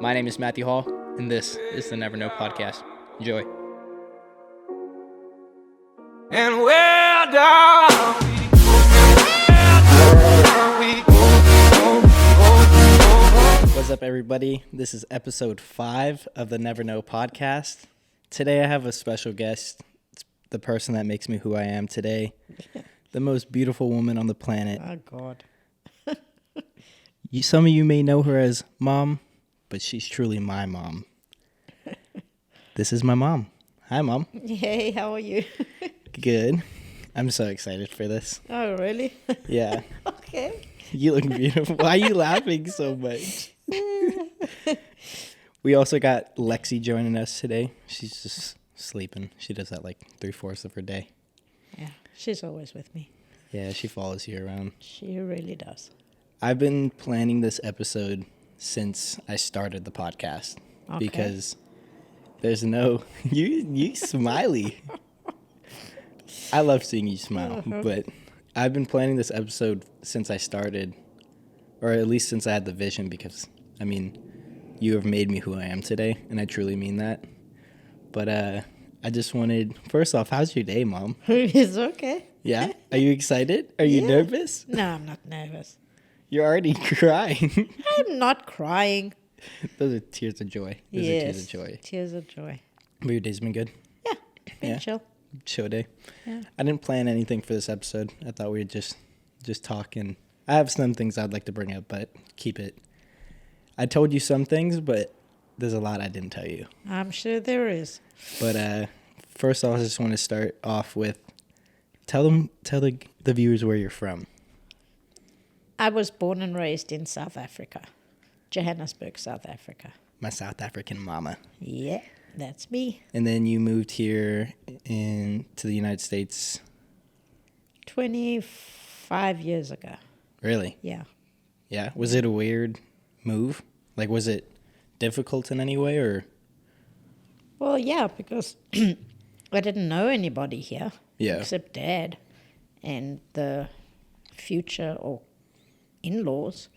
My name is Matthew Hall, and this is the Never Know Podcast. Enjoy. And where down What's up, everybody? This is episode 5 of the Never Know Podcast. Today I have a special guest. It's the person that makes me who I am today. The most beautiful woman on the planet. Oh, God. Some of you may know her as Mom, but she's truly my mom. This is my mom. Hi, Mom. Hey, how are you? Good. I'm so excited for this. Oh, really? Yeah. Okay. You look beautiful. Why are you laughing so much? We also got Lexi joining us today. She's just sleeping. She does that like 3/4 of her day. Yeah, she's always with me. Yeah, she follows you around. She really does. I've been planning this episode since I started the podcast. Okay. Because there's no... You smiley. I love seeing you smile, but I've been planning this episode since I started, or at least since I had the vision, because, I mean, you have made me who I am today, and I truly mean that. But I just wanted... First off, how's your day, Mom? It's okay. Yeah? Are you excited? Are you nervous? No, I'm not nervous. You're already crying. I'm not crying. Those are tears of joy. Those are tears of joy. Tears of joy. But your day's been good? Yeah, been Yeah. chill. Chill day. Yeah. I didn't plan anything for this episode. I thought we'd just talk, and I have some things I'd like to bring up, but keep it. I told you some things, but there's a lot I didn't tell you. I'm sure there is. But first off, I just want to start off with tell the viewers where you're from. I was born and raised in South Africa. Johannesburg, South Africa. My South African mama. Yeah, that's me. And then you moved here to the United States. 25 years ago. Really? Yeah. Yeah. Was it a weird move? Like, was it difficult in any way, or? Well, yeah, because I didn't know anybody here. Yeah. Except Dad and the future or in-laws.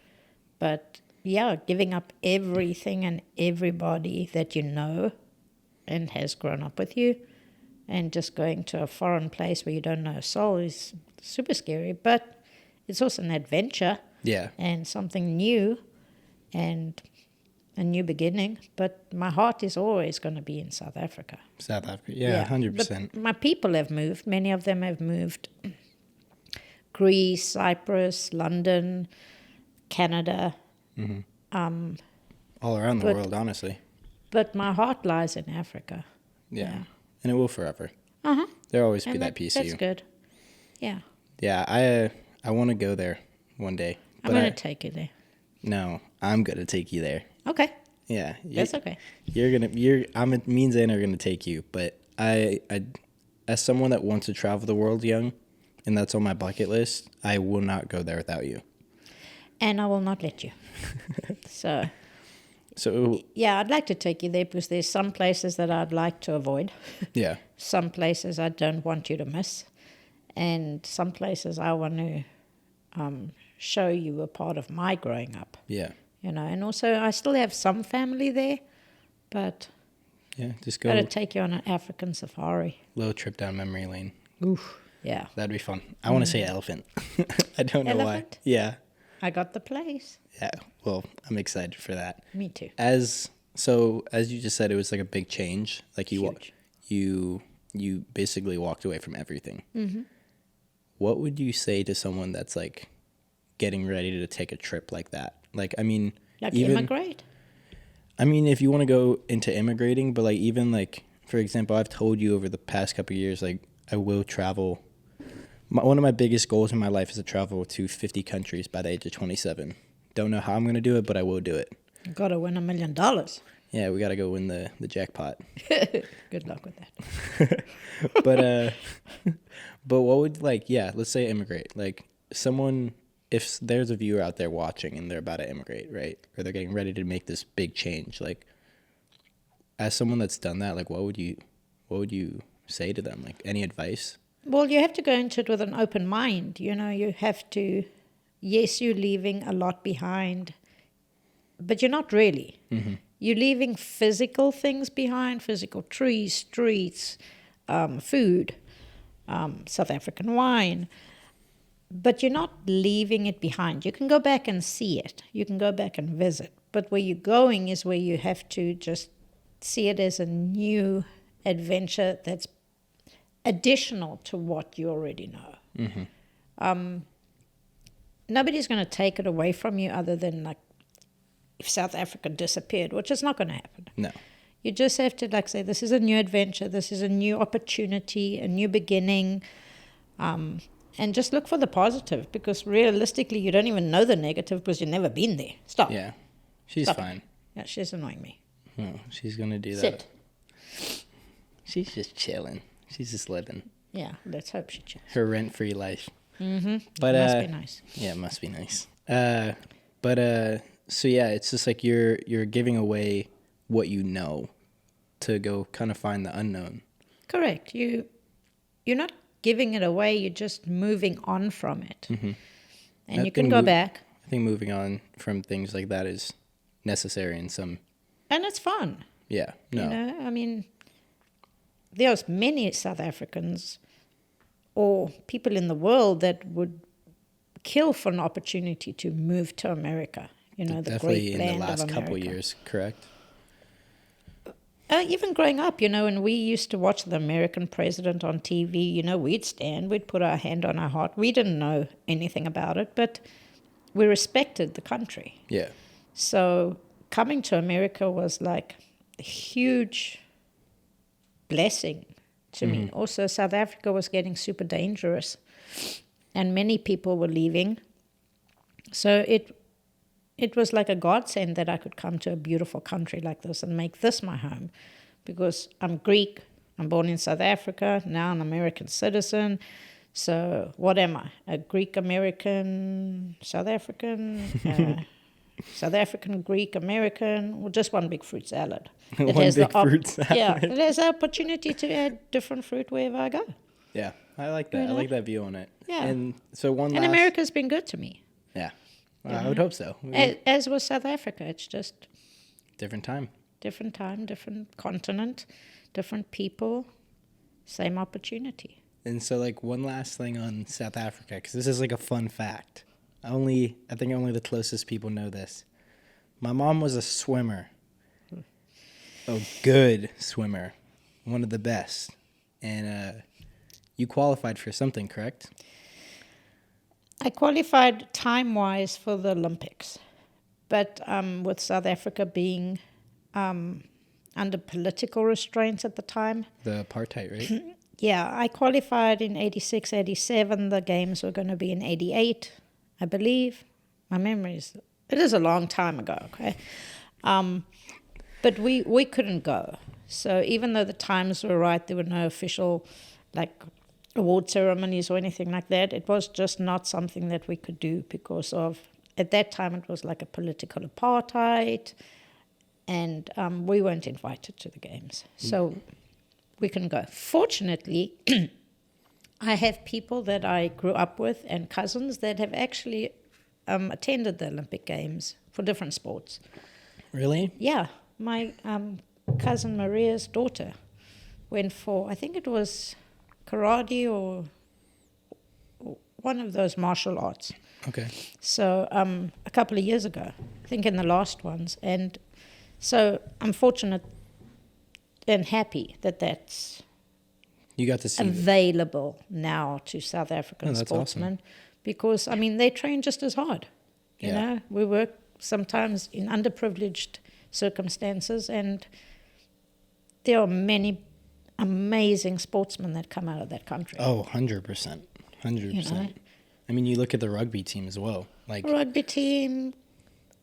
But yeah, giving up everything and everybody that you know and has grown up with you, and just going to a foreign place where you don't know a soul is super scary. But it's also an adventure. Yeah. And something new and a new beginning. But my heart is always going to be in South Africa. South Africa. Yeah, 100%. My people have moved. Many of them have moved. Greece, Cyprus, London, Canada. All around the world, honestly. But my heart lies in Africa. Yeah. And it will forever. Uh-huh. There'll always be And that piece of you. That's good. Yeah. Yeah, I want to go there one day. I'm going to take you there. No, I'm going to take you there. Okay. Yeah. That's okay. Me and Zane are going to take you, but I, as someone that wants to travel the world young, and that's on my bucket list, I will not go there without you. And I will not let you. So, yeah, I'd like to take you there because there's some places that I'd like to avoid. Yeah. Some places I don't want you to miss. And some places I want to show you a part of my growing up. Yeah. You know, and also I still have some family there, but Yeah, just go got to take you on an African safari. little trip down memory lane. Oof. Yeah. That'd be fun. I want to say elephant. I don't know Elephant? why. Yeah. I got the place. Yeah. Well, I'm excited for that. Me too. As you just said, it was like a big change. Like Huge. you basically walked away from everything. Mm-hmm. What would you say to someone that's like getting ready to take a trip like that? Like, I mean, Like even, immigrate? I mean, if you want to go into immigrating, but like even like, for example, I've told you over the past couple of years, like I will travel. One of my biggest goals in my life is to travel to 50 countries by the age of 27. Don't know how I'm going to do it, but I will do it. Got to win $1 million. Yeah, we got to go win the jackpot. Good luck with that. But what would, like, yeah, let's say immigrate. Like, someone, if there's a viewer out there watching and they're about to immigrate, right? Or they're getting ready to make this big change, like, as someone that's done that, like, what would you say to them? Like, any advice? Well, you have to go into it with an open mind. You know, you have to, yes, you're leaving a lot behind, but you're not really. Mm-hmm. You're leaving physical things behind, physical trees, streets, food, South African wine. But you're not leaving it behind. You can go back and see it. You can go back and visit. But where you're going is where you have to just see it as a new adventure that's additional to what you already know. Nobody's going to take it away from you other than like if South Africa disappeared, which is not going to happen. No. You just have to like say, this is a new adventure, this is a new opportunity, a new beginning, and just look for the positive, because realistically you don't even know the negative because you've never been there. Stop. Yeah. She's Stop. fine. Yeah, she's annoying me. Oh, she's going to do that. Sit. She's just chilling. She's just living Yeah, let's hope she chills. her rent-free life. Mm-hmm. But Must be nice. Yeah, it must be nice. So yeah, it's just like you're giving away what you know to go kind of find the unknown. Correct. You're not giving it away, you're just moving on from it. Mm-hmm. And I you can think go back. I think moving on from things like that is necessary in some. And it's fun. Yeah. No. You know, I mean, there's many South Africans or people in the world that would kill for an opportunity to move to America. You know, the Definitely great in land the last of couple America. years, correct? Even growing up, you know, and we used to watch the American president on TV, you know, we'd stand, we'd put our hand on our heart. We didn't know anything about it, but we respected the country. Yeah. So coming to America was like a huge blessing to me. Also, South Africa was getting super dangerous and many people were leaving. So it was like a godsend that I could come to a beautiful country like this and make this my home, because I'm Greek, I'm born in South Africa, now I'm an American citizen. So what am I? A Greek American, South African, South African, Greek American, or just one big fruit salad? One big fruit salad. Yeah, it has the opportunity to add different fruit wherever I go. Yeah, I like that. You I know? like that view on it. Yeah. And so one And last. America's been good to me, Yeah. I would hope so. as was South Africa. It's just Different time. different time, different continent, different people, same opportunity. And so, like, one last thing on South Africa, because this is like a fun fact. I think only the closest people know this. My mom was a swimmer, a good swimmer, one of the best. And you qualified for something, correct? I qualified time-wise for the Olympics, but with South Africa being under political restraints at the time, The apartheid, right? yeah, I qualified in 86, 87. The games were going to be in 88, I believe. My memory it is a long time ago, okay? But we couldn't go. So even though the times were right, there were no official, like, award ceremonies or anything like that. It was just not something that we could do because of, at that time, it was like a political apartheid, and we weren't invited to the games. So we couldn't go. Fortunately, I have people that I grew up with and cousins that have actually attended the Olympic Games for different sports. Really? Yeah, my cousin Maria's daughter went for, I think it was karate or one of those martial arts. Okay. So a couple of years ago, I think in the last ones. And so I'm fortunate and happy that that's You got to see it. available now to South African Oh, that's sportsmen. Because, I mean, they train just as hard. You Yeah. know, we work sometimes in underprivileged circumstances, and there are many amazing sportsmen that come out of that country. Oh, 100%. 100%. You know? I mean, you look at the rugby team as well. Like, Rugby team,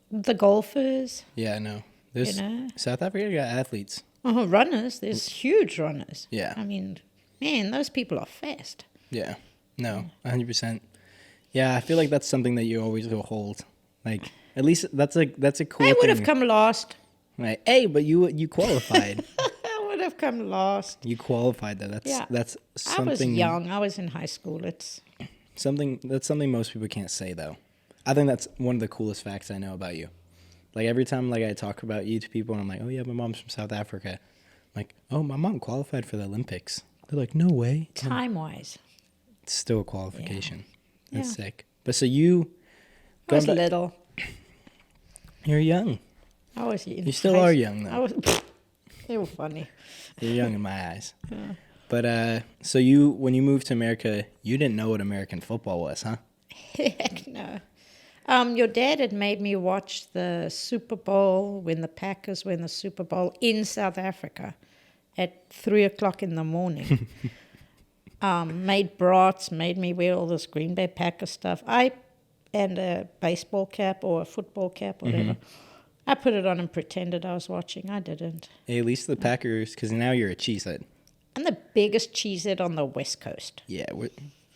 the golfers, yeah, no. There's know? South Africa got athletes. runners. There's huge runners. Yeah. I mean, man, those people are fast. Yeah. No, 100%. Yeah, I feel like that's something that you always will hold. Like, at least that's a cool I would thing. have come last. Like, hey, but you qualified. I would have come last. You qualified though. Yeah. That's I was something young. I was in high school. It's something most people can't say though. I think that's one of the coolest facts I know about you. Like every time like I talk about you to people and I'm like, oh yeah, my mom's from South Africa. I'm like, oh, my mom qualified for the Olympics. They're like, no way. Time-wise. It's still a qualification. Yeah. That's sick. But so you, I was little. you're young. I was. You still are young though. They were funny. You're young in my eyes. Yeah. But so you, when you moved to America, you didn't know what American football was, huh? Heck no. Your dad had made me watch the Super Bowl when the Packers win the Super Bowl in South Africa at 3:00 in the morning. Made brats, made me wear all this Green Bay Packers stuff. And a baseball cap or a football cap, whatever. I put it on and pretended I was watching. I didn't. Hey, at least the Packers, because now you're a cheesehead. I'm the biggest cheesehead on the West Coast. Yeah,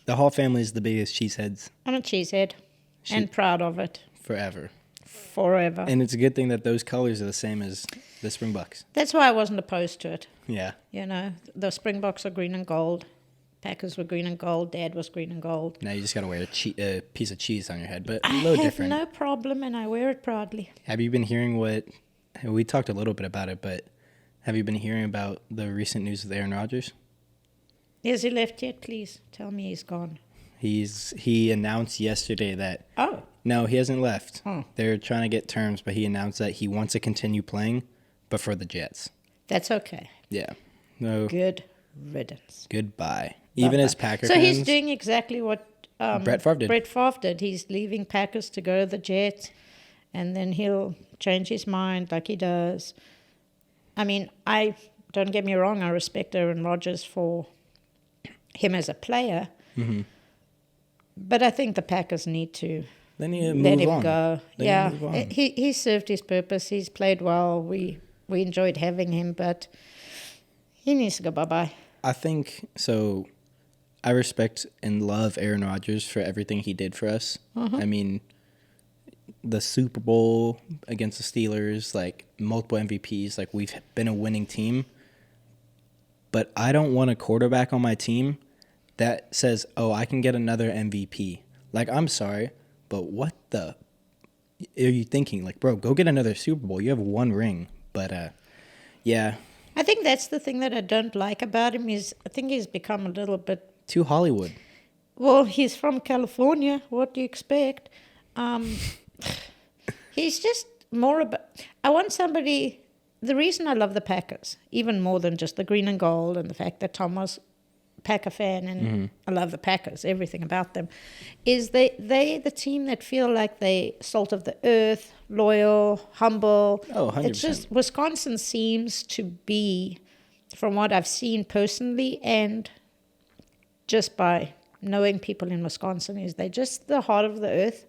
the Hall family is the biggest cheeseheads. I'm a cheesehead and proud of it. Forever. And it's a good thing that those colors are the same as the Springboks. that's why I wasn't opposed to it. Yeah. You know, the Springboks are green and gold. Packers were green and gold. Dad was green and gold. Now you just got to wear a piece of cheese on your head, but a I little have different. no problem, and I wear it proudly. Have you been hearing we talked a little bit about it, but have you been hearing about the recent news with Aaron Rodgers? Has he left yet? Please tell me he's gone. He announced yesterday that... Oh. No, he hasn't left. Hmm. They're trying to get terms, but he announced that he wants to continue playing, but for the Jets. That's okay. Yeah. No. Good riddance. Goodbye. Even as Packer So fans, he's doing exactly what Brett Favre did. Brett Favre did. He's leaving Packers to go to the Jets, and then he'll change his mind like he does. I mean, don't get me wrong, I respect Aaron Rodgers for him as a player, but I think the Packers need to Then you let move him on. go. Then Yeah, you move on. he served his purpose. He's played well. We enjoyed having him, but he needs to go bye-bye. I think so. I respect and love Aaron Rodgers for everything he did for us. I mean, the Super Bowl against the Steelers, like multiple MVPs, like we've been a winning team. But I don't want a quarterback on my team that says, "Oh, I can get another MVP." Like, I'm sorry, but what the are you thinking? Like, bro, go get another Super Bowl. You have one ring. But yeah, I think that's the thing that I don't like about him is I think he's become a little bit. too Hollywood. Well, he's from California. What do you expect? He's just more about. I want somebody. The reason I love the Packers, even more than just the green and gold and the fact that Tom was a Packer fan and I love the Packers, everything about them, is they the team that feel like they salt of the earth, loyal, humble. Oh, 100%. It's just Wisconsin seems to be, from what I've seen personally and just by knowing people in Wisconsin, is they're just the heart of the earth.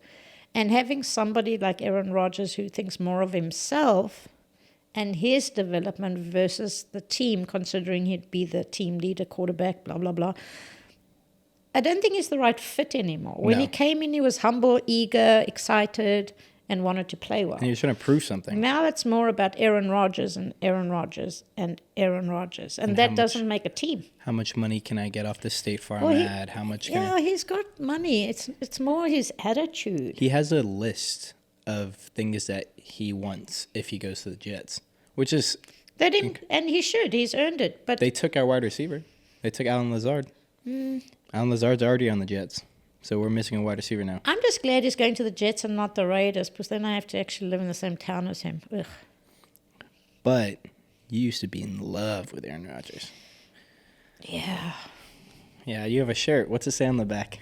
And having somebody like Aaron Rodgers who thinks more of himself and his development versus the team, considering he'd be the team leader, quarterback, blah, blah, blah, I don't think he's the right fit anymore. When No. he came in, he was humble, eager, excited, and wanted to play well. And you're trying to prove something. Now it's more about Aaron Rodgers and Aaron Rodgers and Aaron Rodgers. And that doesn't make a team. How much money can I get off the State Farm Well, ad? How much can Yeah, he's got money. It's more his attitude. He has a list of things that he wants if he goes to the Jets, which is That him, and he should. He's earned it. But they took our wide receiver. They took Alan Lazard. Alan Lazard's already on the Jets, so we're missing a wide receiver now. I'm just glad he's going to the Jets and not the Raiders, because then I have to actually live in the same town as him. Ugh. But you used to be in love with Aaron Rodgers. Yeah. Yeah, you have a shirt. What's it say on the back?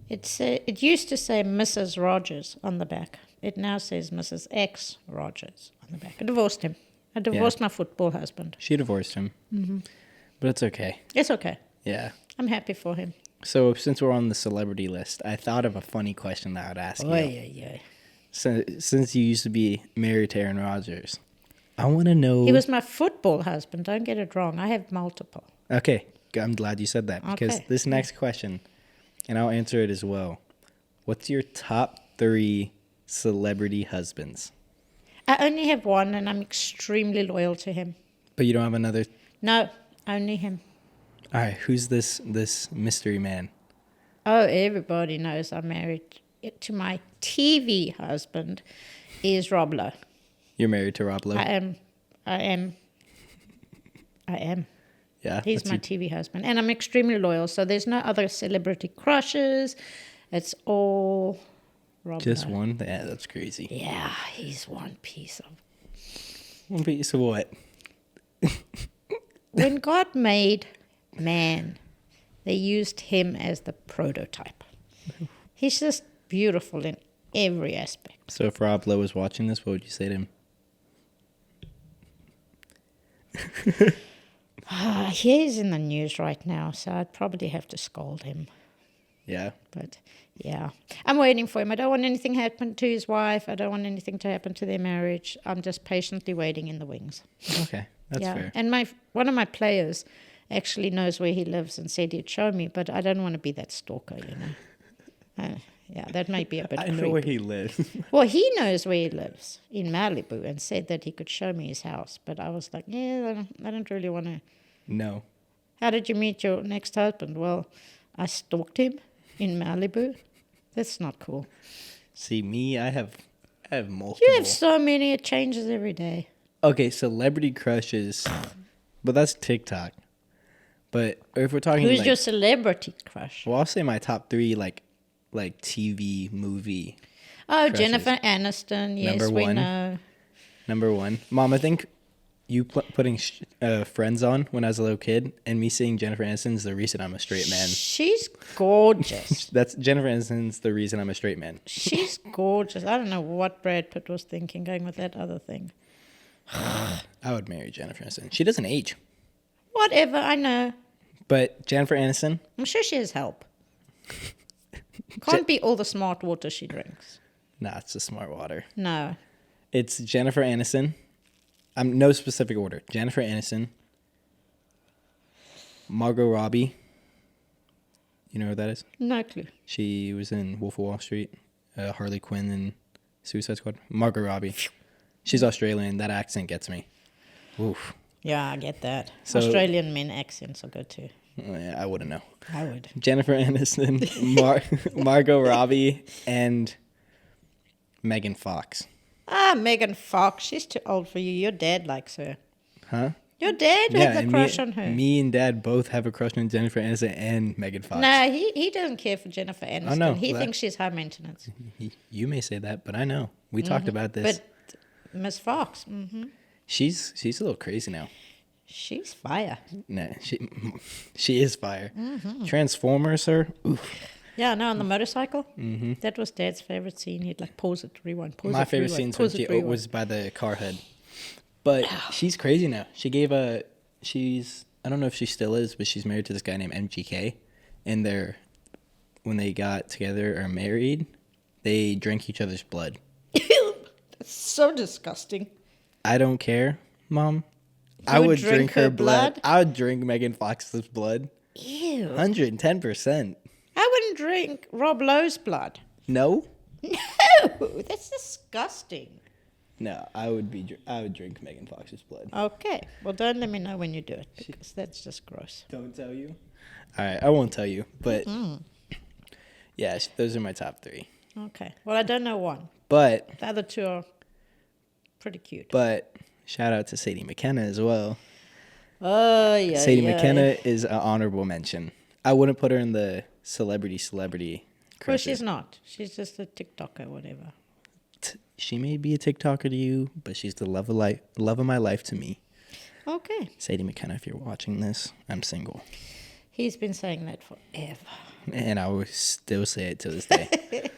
It used to say Mrs. Rogers on the back. It now says Mrs. X Rogers on the back. I divorced him. I divorced my football husband. She divorced him. But it's okay. It's okay. Yeah. I'm happy for him. So since we're on the celebrity list, I thought of a funny question that I would ask you. Yeah. So, since you used to be married to Aaron Rodgers, I want to know... He was my football husband. Don't get it wrong. I have multiple. Okay, I'm glad you said that, because Okay. this next question, and I'll answer it as well. What's your top 3 celebrity husbands? I only have one, and I'm extremely loyal to him. But you don't have another... No, only him. All right, who's this mystery man? Oh, everybody knows I'm married to my TV husband. is Rob Lowe. You're married to Rob Lowe? I am. Yeah. He's my TV husband. And I'm extremely loyal, so there's no other celebrity crushes. It's all Rob Just Lowe. one? Yeah, that's crazy. Yeah, he's one piece of... One piece of what? When God made man, they used him as the prototype. He's just beautiful in every aspect. So if Rob Lowe was watching this, what would you say to him? He's in the news right now, so I'd probably have to scold him. Yeah. But yeah, I'm waiting for him. I don't want anything to happen to his wife. I don't want anything to happen to their marriage. I'm just patiently waiting in the wings. Okay, that's fair. And one of my players actually knows where he lives and said he'd show me, but I don't want to be that stalker, you know. Yeah, that might be a bit I creepy. know where he lives. Well, he knows where he lives in Malibu and said that he could show me his house. But I was like, yeah, I don't really want to. No. How did you meet your next husband? Well, I stalked him in Malibu. That's not cool. See, me, I have multiple. You have so many, it changes every day. Okay, celebrity crushes, but that's TikTok. But if we're talking Who's like, your celebrity crush? well, I'll say my top 3 like TV movie. Oh, crushes. Jennifer Aniston. Yes, Number we one. know. Number 1. Mom, I think you putting Friends on when I was a little kid and me seeing Jennifer Aniston's the reason I'm a straight man. She's gorgeous. That's Jennifer Aniston's the reason I'm a straight man. She's gorgeous. I don't know what Brad Pitt was thinking going with that other thing. I would marry Jennifer Aniston. She doesn't age. Whatever, I know. But Jennifer Aniston, I'm sure she has help. Can't be all the smart water she drinks. nah, it's the smart water. No. It's Jennifer Aniston. I'm no specific order. Jennifer Aniston, Margot Robbie. You know who that is? No clue. She was in Wolf of Wall Street, Harley Quinn, and Suicide Squad. Margot Robbie. She's Australian. That accent gets me. Oof. Yeah, I get that. So- Australian men accents are good too. Yeah, I wouldn't know. I would. Jennifer Aniston, Margot Robbie, and Megan Fox. Ah, Megan Fox. She's too old for you. Your dad likes her. Huh? Your dad has a and crush on her. Me and Dad both have a crush on Jennifer Aniston and Megan Fox. No, he doesn't care for Jennifer Aniston. no, He that- thinks she's high maintenance. You may say that, but I know. We talked about this. But Miss Fox, She's a little crazy now. she's fire. Nah, she is fire. Mm-hmm. Transformers, her. Oof. Yeah, no, on the motorcycle. Mm-hmm. That was Dad's favorite scene. He'd like pause it, rewind, pause My it, favorite rewind, scene pause it, rewind. was by the car head. But she's crazy now. She gave I don't know if she still is, but she's married to this guy named MGK. And when they got together or married, they drank each other's blood. That's so disgusting. I don't care, Mom. You I would would drink drink her her blood. blood? I would drink Megan Fox's blood. Ew. 110%. I wouldn't drink Rob Lowe's blood. No? No, that's disgusting. No, I would drink Megan Fox's blood. Okay, well, don't let me know when you do it because that's just gross. Don't tell you? All right, I won't tell you, but yeah, those are my top 3. Okay, well, I don't know one. But The other two are pretty cute. shout out to Sadie McKenna as well. Oh, yeah. Sadie McKenna is an honorable mention. I wouldn't put her in the celebrity Well, crushes. she's not. She's just a TikToker, whatever. She may be a TikToker to you, but she's the love of my life to me. Okay. Sadie McKenna, if you're watching this, I'm single. He's been saying that forever. And I will still say it to this day.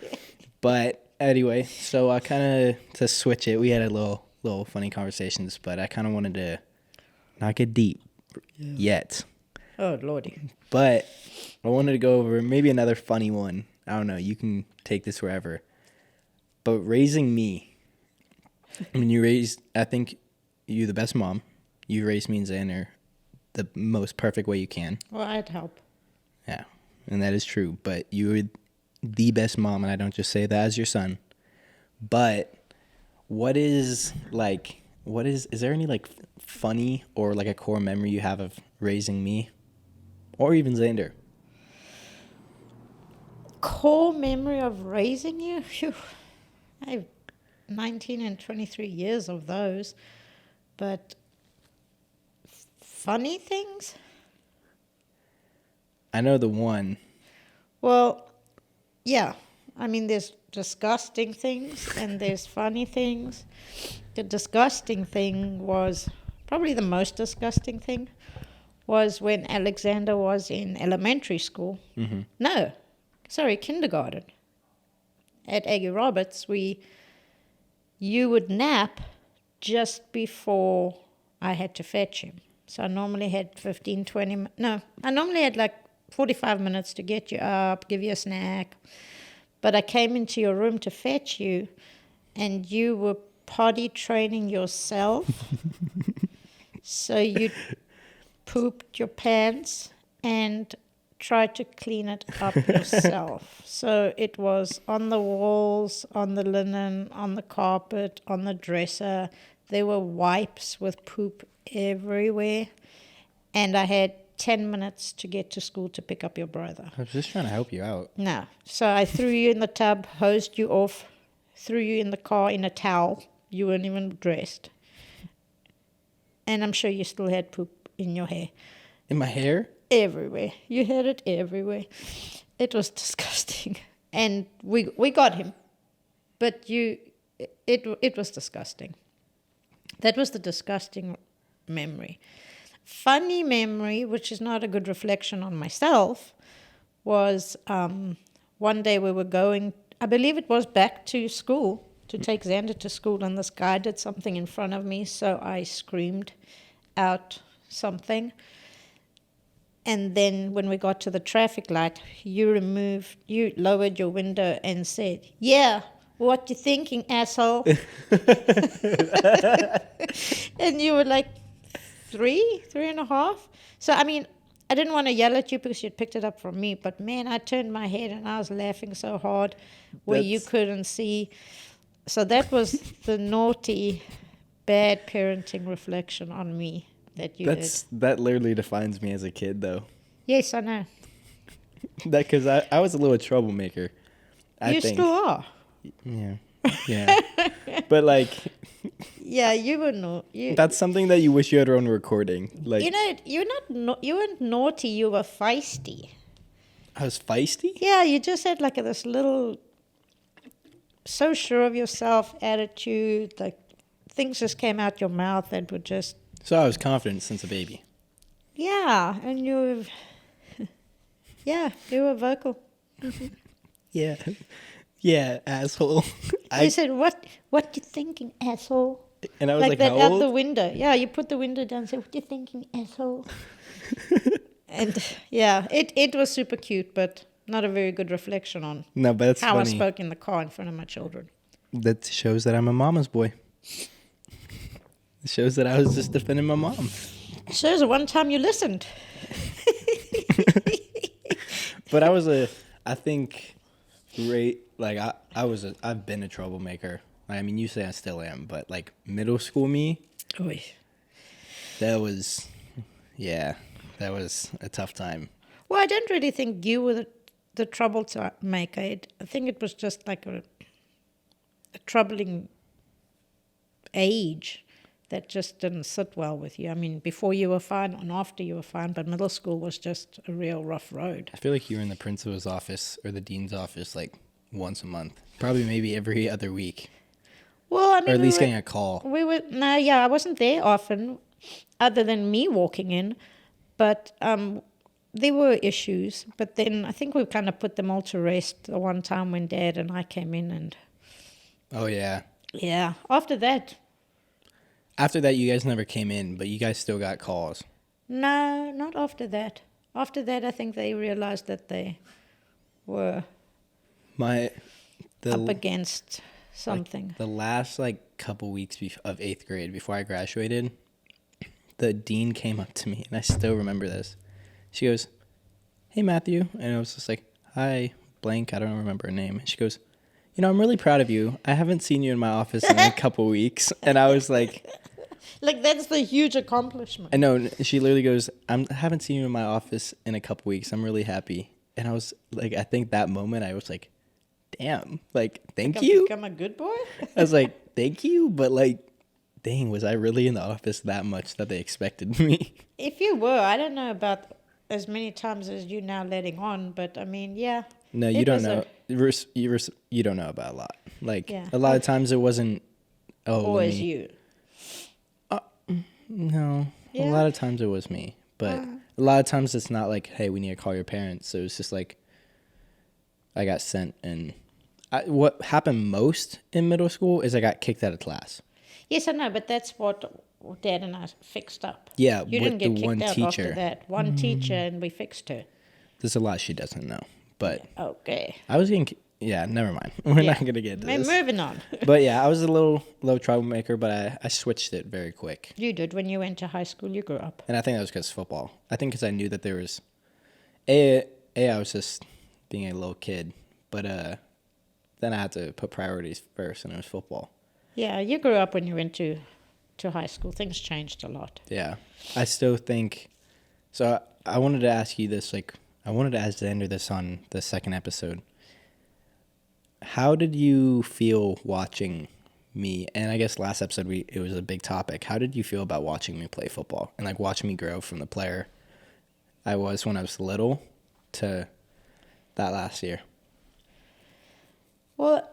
But anyway, so I kind of, to switch it, we had a little funny conversations, but I kind of wanted to not get deep yet. Oh, Lordy. But I wanted to go over maybe another funny one. I don't know. You can take this wherever. But raising me, I mean, I think you're the best mom. You raised me and Xander the most perfect way you can. Well, I'd help. Yeah, and that is true. But you were the best mom, and I don't just say that as your son. But is there any like funny or like a core memory you have of raising me or even Xander? Core memory of raising you? Phew. 19 and 23 years of those. But funny things? I know the one. Well, yeah. I mean, there's disgusting things and there's funny things. The disgusting thing was, probably the most disgusting thing, was when Alexander was in elementary school. Mm-hmm. No, sorry, kindergarten. At Aggie Roberts, you would nap just before I had to fetch him. So I normally had 15, 20, no, I normally had like 45 minutes to get you up, give you a snack. But I came into your room to fetch you, and you were potty training yourself. So you pooped your pants and tried to clean it up yourself. So it was on the walls, on the linen, on the carpet, on the dresser. There were wipes with poop everywhere. And I had 10 minutes to get to school to pick up your brother. I was just trying to help you out. No. So I threw you in the tub, hosed you off, threw you in the car in a towel. You weren't even dressed. And I'm sure you still had poop in your hair. In my hair? Everywhere. You had it everywhere. It was disgusting. And we got him. But it was disgusting. That was the disgusting memory. Funny memory, which is not a good reflection on myself, was one day we were going, I believe it was back to school, to take Xander to school, and this guy did something in front of me, so I screamed out something. And then when we got to the traffic light, you lowered your window and said, "Yeah, what you thinking, asshole?" And you were like 3.5. So, I mean, I didn't want to yell at you because you'd picked it up from me. But, man, I turned my head and I was laughing so hard where you couldn't see. So that was the naughty, bad parenting reflection on me that you did. That literally defines me as a kid, though. Yes, I know. Because I was a little troublemaker, I think. You still are. Yeah. But, like... Yeah, you were not. That's something that you wish you had on recording. Like, you know, you weren't naughty. You were feisty. I was feisty? Yeah, you just had like this little, so sure of yourself attitude. Like things just came out your mouth that were just. So I was confident since a baby. Yeah, and you were vocal. Yeah. Yeah, asshole. You said, what you thinking, asshole? And I was like that how out old? the window. Yeah, you put the window down and said, what you thinking, asshole? And yeah, it was super cute, but not a very good reflection on No, but that's how funny. I spoke in the car in front of my children. That shows that I'm a mama's boy. It shows that I was just defending my mom. Shows the one time you listened. But I've been a troublemaker. I mean, you say I still am, but like middle school me, Oy. that was a tough time. Well, I don't really think you were the troublemaker. I think it was just like a troubling age that just didn't sit well with you. I mean, before you were fine and after you were fine, but middle school was just a real rough road. I feel like you were in the principal's office or the dean's office like once a month, probably maybe every other week. Well, I mean, or at least getting a call. I wasn't there often, other than me walking in, but there were issues. But then I think we kind of put them all to rest the one time when Dad and I came in, and Oh yeah. yeah, after that, You guys never came in, but you guys still got calls. no, not after that. After that, I think they realized that they were up against something. Like, the last couple weeks of 8th grade before I graduated, the dean came up to me, and I still remember this. She goes, "Hey Matthew," and I was just like, "Hi, blank." I don't remember her name. And she goes, "I'm really proud of you. I haven't seen you in my office in a couple weeks," and I was like. Like, that's the huge accomplishment. I know. She literally goes, I haven't seen you in my office in a couple weeks. I'm really happy. And I was like, I think that moment I was like, damn, like, thank Become- you. Become a good boy? I was like, thank you, but like, dang, was I really in the office that much that they expected me? If you were, I don't know about as many times as you now letting on, but I mean, yeah. No, it you don't was know. You don't know about a lot. Like Yeah. a lot of times it wasn't. Oh, let Always me. you. No, Yeah. a lot of times it was me, but a lot of times it's not like, hey, we need to call your parents. So it's just like, I got sent, and what happened most in middle school is I got kicked out of class. Yes, I know, but that's what Dad and I fixed up. Yeah, You with didn't get the kicked one out teacher. after that. One teacher, and we fixed her. There's a lot she doesn't know, but Okay. I was getting. Yeah, never mind. We're not gonna get into this. Moving on. But yeah, I was a little troublemaker, but I switched it very quick. You did. When you went to high school, you grew up. And I think that was because football. I think because I knew that there was, I was just being a little kid, but then I had to put priorities first, and it was football. Yeah, you grew up when you went to high school. Things changed a lot. Yeah, I still think. So I wanted to ask you this, like I wanted to ask Xander this on the second episode. How did you feel watching me? And I guess last episode it was a big topic. How did you feel about watching me play football and like watching me grow from the player I was when I was little to that last year? Well,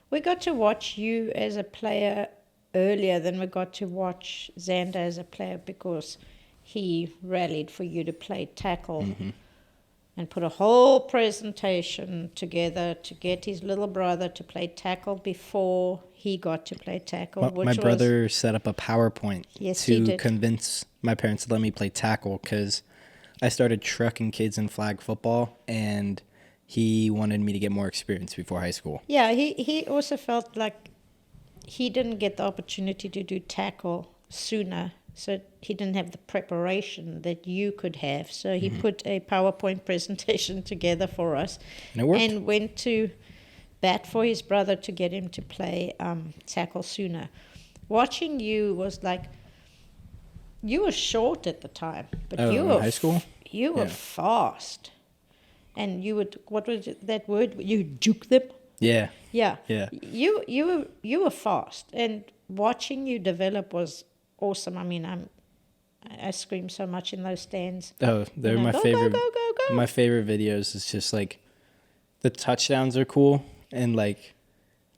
we got to watch you as a player earlier than we got to watch Xander as a player because he rallied for you to play tackle and put a whole presentation together to get his little brother to play tackle before he got to play tackle. My brother set up a PowerPoint Yes, he to did. convince my parents to let me play tackle because I started trucking kids in flag football, and he wanted me to get more experience before high school. Yeah, he also felt like he didn't get the opportunity to do tackle sooner, so he didn't have the preparation that you could have. So he put a PowerPoint presentation together for us. And it worked. And went to bat for his brother to get him to play tackle sooner. Watching you was like, you were short at the time, but you in were high school? You were Yeah. fast. And you would, what was that word? You juke them? Yeah. Yeah. Yeah. You were fast, and watching you develop was awesome. I mean, I screamed so much in those stands. Oh, they're my Go, favorite. Go, go, go, go. My favorite videos is just like the touchdowns are cool and like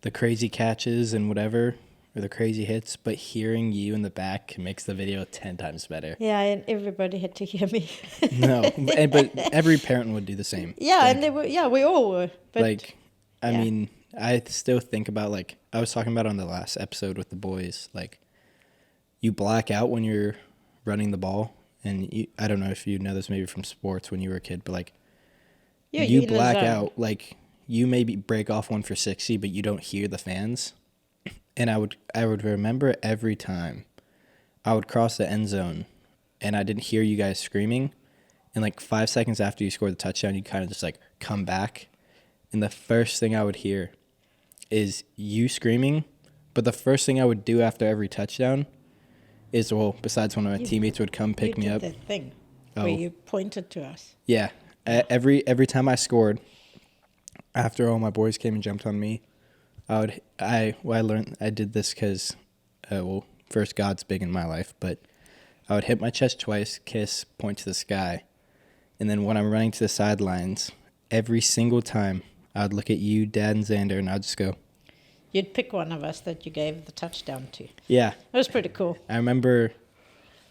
the crazy catches and whatever, or the crazy hits, but hearing you in the back makes the video 10 times better. Yeah, and everybody had to hear me. No, but every parent would do the same. Yeah, thing. and they were. Yeah, we all were. But Like, I yeah. mean, I still think about, like, I was talking about on the last episode with the boys, like, you black out when you're running the ball. And I don't know if you know this maybe from sports when you were a kid, but, like, yeah, you in the black zone. out. Like, you maybe break off one for 60, but you don't hear the fans. And I would remember every time I would cross the end zone and I didn't hear you guys screaming. And, like, 5 seconds after you scored the touchdown, you kind of just, like, come back. And the first thing I would hear is you screaming. But the first thing I would do after every touchdown is, well, besides when my teammates would come pick you me did up. that thing Oh. where you pointed to us. Yeah. Every time I scored, after all my boys came and jumped on me, I learned I did this because, first, God's big in my life, but I would hit my chest twice, kiss, point to the sky. And then when I'm running to the sidelines, every single time, I would look at you, Dad, and Xander, and I'd just go, You'd pick one of us that you gave the touchdown to. It yeah. was pretty cool. I remember,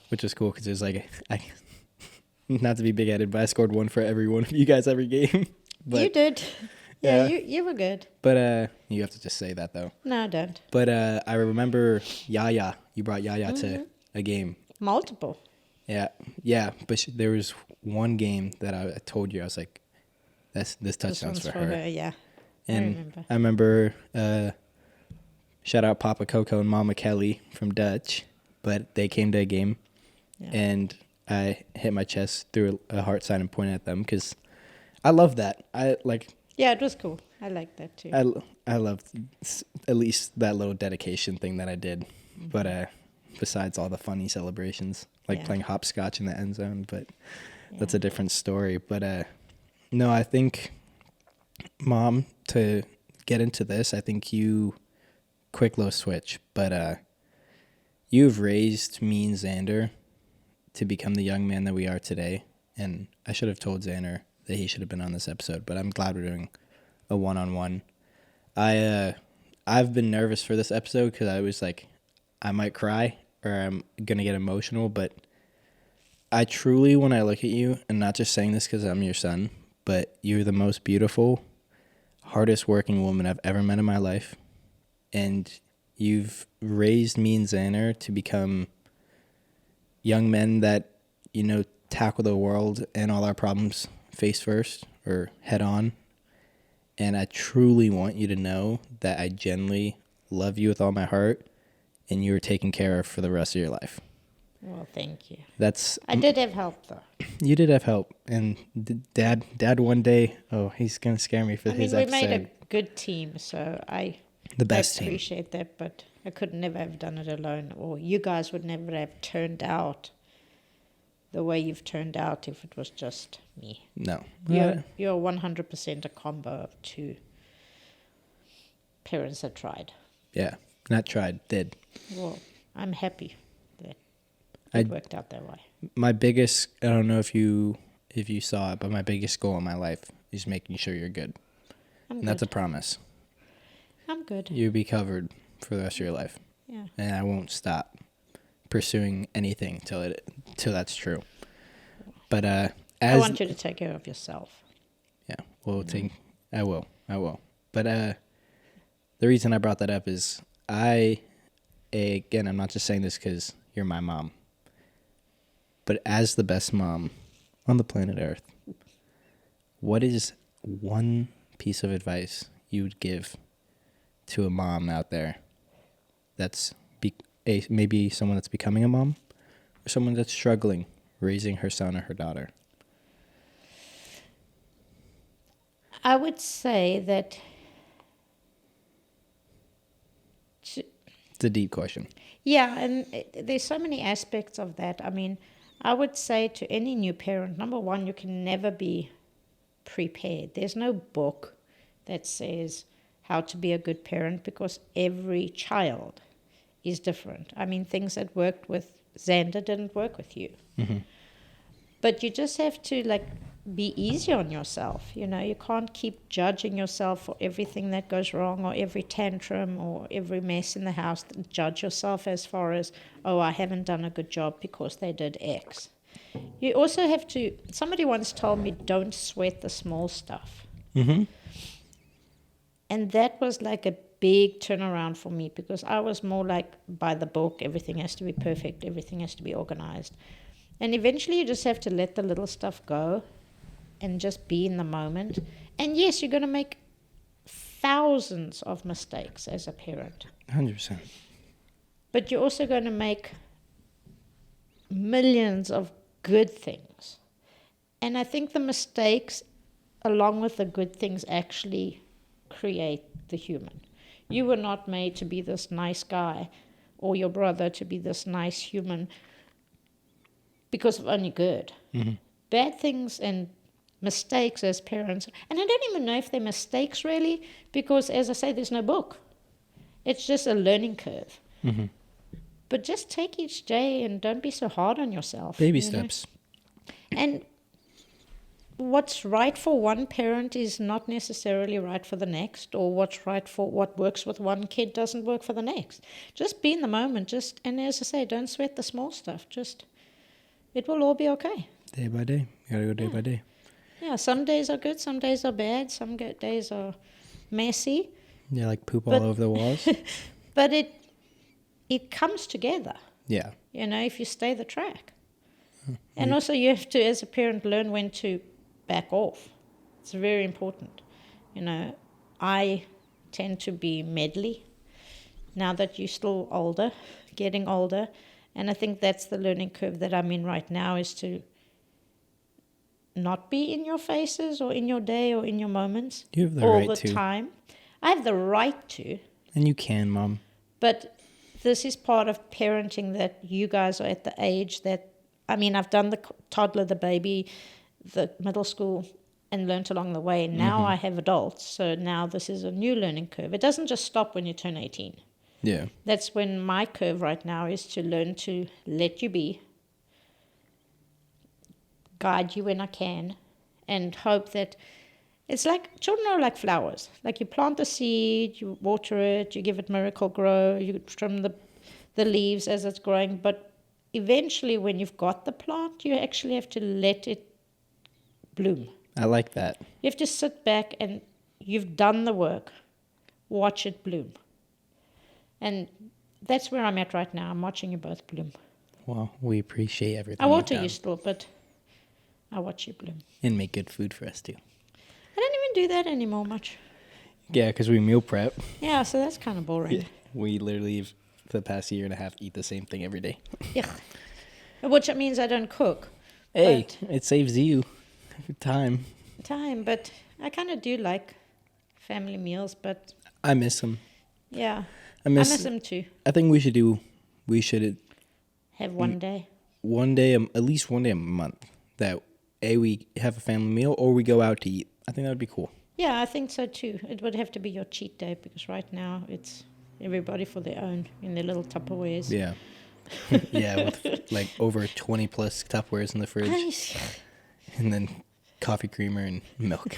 which was cool because it was like, not to be big-headed, but I scored one for every one of you guys every game. But, You did. Yeah, Yeah. you were good. But you have to just say that, though. No, don't. But I remember Yaya. You brought Yaya to a game. Multiple. Yeah. But there was one game that I told you, I was like, this touchdown's This for one's her. yeah. And I remember. Shout out Papa Coco and Mama Kelly from Dutch, but they came to a game, Yeah. and I hit my chest, threw a heart sign, and pointed at them because I love that. Yeah, it was cool. I liked that too. I loved at least that little dedication thing that I did. But besides all the funny celebrations, like Yeah. playing hopscotch in the end zone, but that's a different story. But no, I think Mom, to get into this, I think quick low switch, but you've raised me and Xander to become the young man that we are today. And I should have told Xander that he should have been on this episode, but I'm glad we're doing a one-on-one. I've been nervous for this episode because I was like, I might cry or I'm gonna get emotional, but I truly, when I look at you, and not just saying this because I'm your son, but you're the most beautiful, hardest working woman I've ever met in my life. And you've raised me and Xander to become young men that, tackle the world and all our problems face first or head on. And I truly want you to know that I genuinely love you with all my heart and you're taken care of for the rest of your life. Well, thank you. I did have help, though. You did have help. And Dad one day, he's going to scare me for his episode. We made a good team, so the best team. I appreciate that, but I could never have done it alone, or you guys would never have turned out the way you've turned out if it was just me. No. You're 100% a combo of two parents that tried. Yeah, not tried, did. Well, I'm happy that it worked out that way. My biggest, I don't know if you saw it, but my biggest goal in my life is making sure you're good. And that's a promise. I'm good. You'll be covered for the rest of your life. Yeah. And I won't stop pursuing anything till that's true. But I want you to take care of yourself. Yeah, I will. But the reason I brought that up is I'm not just saying this because you're my mom, but as the best mom on the planet Earth, what is one piece of advice you would give to a mom out there that's maybe someone that's becoming a mom or someone that's struggling raising her son or her daughter? I would say that... It's a deep question. Yeah, and there's so many aspects of that. I mean, I would say to any new parent, number one, you can never be prepared. There's no book that says how to be a good parent because every child is different. I mean, things that worked with Xander didn't work with you. Mm-hmm. But you just have to, be easy on yourself. You can't keep judging yourself for everything that goes wrong or every tantrum or every mess in the house. Judge yourself as far as, I haven't done a good job because they did X. You also have to, somebody once told me, don't sweat the small stuff. Mm-hmm. And that was like a big turnaround for me because I was more like by the book, everything has to be perfect, everything has to be organized. And eventually you just have to let the little stuff go and just be in the moment. And yes, you're going to make thousands of mistakes as a parent. 100%. But you're also going to make millions of good things. And I think the mistakes, along with the good things, actually create the human. You were not made to be this nice guy or your brother to be this nice human because of only good. Mm-hmm. Bad things and mistakes as parents, and I don't even know if they're mistakes really, because as I say, there's no book. It's just a learning curve. Mm-hmm. But just take each day and don't be so hard on yourself. Baby steps. And what's right for one parent is not necessarily right for the next, or what works with one kid doesn't work for the next. Just be in the moment, and as I say, don't sweat the small stuff. It will all be okay. Day by day. You gotta go day by day. Yeah, some days are good, some days are bad, some days are messy. Yeah, like poop all over the walls. But it comes together. Yeah. If you stay the track. And also you have to, as a parent, learn when to back off. It's very important. I tend to be meddly now that you're still getting older. And I think that's the learning curve that I'm in right now, is to not be in your faces or in your day or in your moments you have the all right the to. time. I have the right to. And you can, Mom. But this is part of parenting, that you guys are at the age that, I've done the toddler, the baby, the middle school. and learnt along the way. Now I have adults, so now this is a new learning curve. It doesn't just stop when you turn 18. Yeah. That's when my curve right now is to learn to let you be, guide you when I can, and hope that it's like children are like flowers. Like you plant the seed, you water it, you give it miracle grow, you trim the leaves as it's growing. But eventually, when you've got the plant, you actually have to let it bloom. I like that. You have to sit back and you've done the work, watch it bloom. And that's where I'm at right now. I'm watching you both bloom. Well, we appreciate everything. I water you've you done. still, but I watch you bloom. And make good food for us too. I don't even do that anymore much. Yeah, because we meal prep. Yeah, so that's kind of boring. Yeah. We literally, for the past year and a half, eat the same thing every day. Yeah. Which means I don't cook. Hey, But it saves you time. but I kind of do like family meals, but I miss them. yeah. I I miss miss them too. I think we should Have one day. at least one day a month that we have a family meal or we go out to eat. I think that would be cool. Yeah, I think so too. It would have to be your cheat day because right now it's everybody for their own in their little Tupperwares. Yeah. Yeah, with like over 20 plus Tupperwares in the fridge. Nice. And then coffee creamer and milk.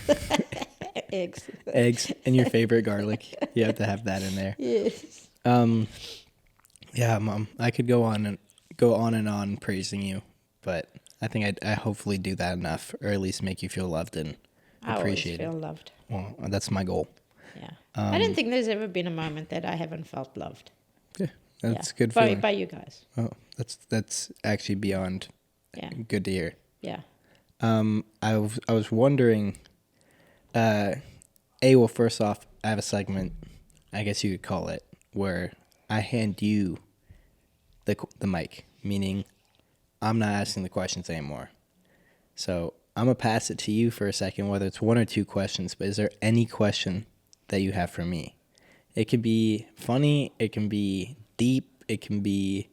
Eggs. Eggs and your favorite garlic. You have to have that in there. Yes. Yeah, Mom. I could go on and on praising you, but I think I hopefully do that enough, or at least make you feel loved and I always appreciated. feel loved. Well, that's my goal. Yeah. I don't think there's ever been a moment that I haven't felt loved. Yeah, that's Yeah. good by, for by you guys. Oh, that's actually beyond Yeah. good to hear. Yeah. I was wondering. Well, first off, I have a segment, I guess you could call it, where I hand you the mic, meaning I'm not asking the questions anymore. So I'm gonna pass it to you for a second, whether it's one or two questions. But is there any question that you have for me? It can be funny, it can be deep, it can be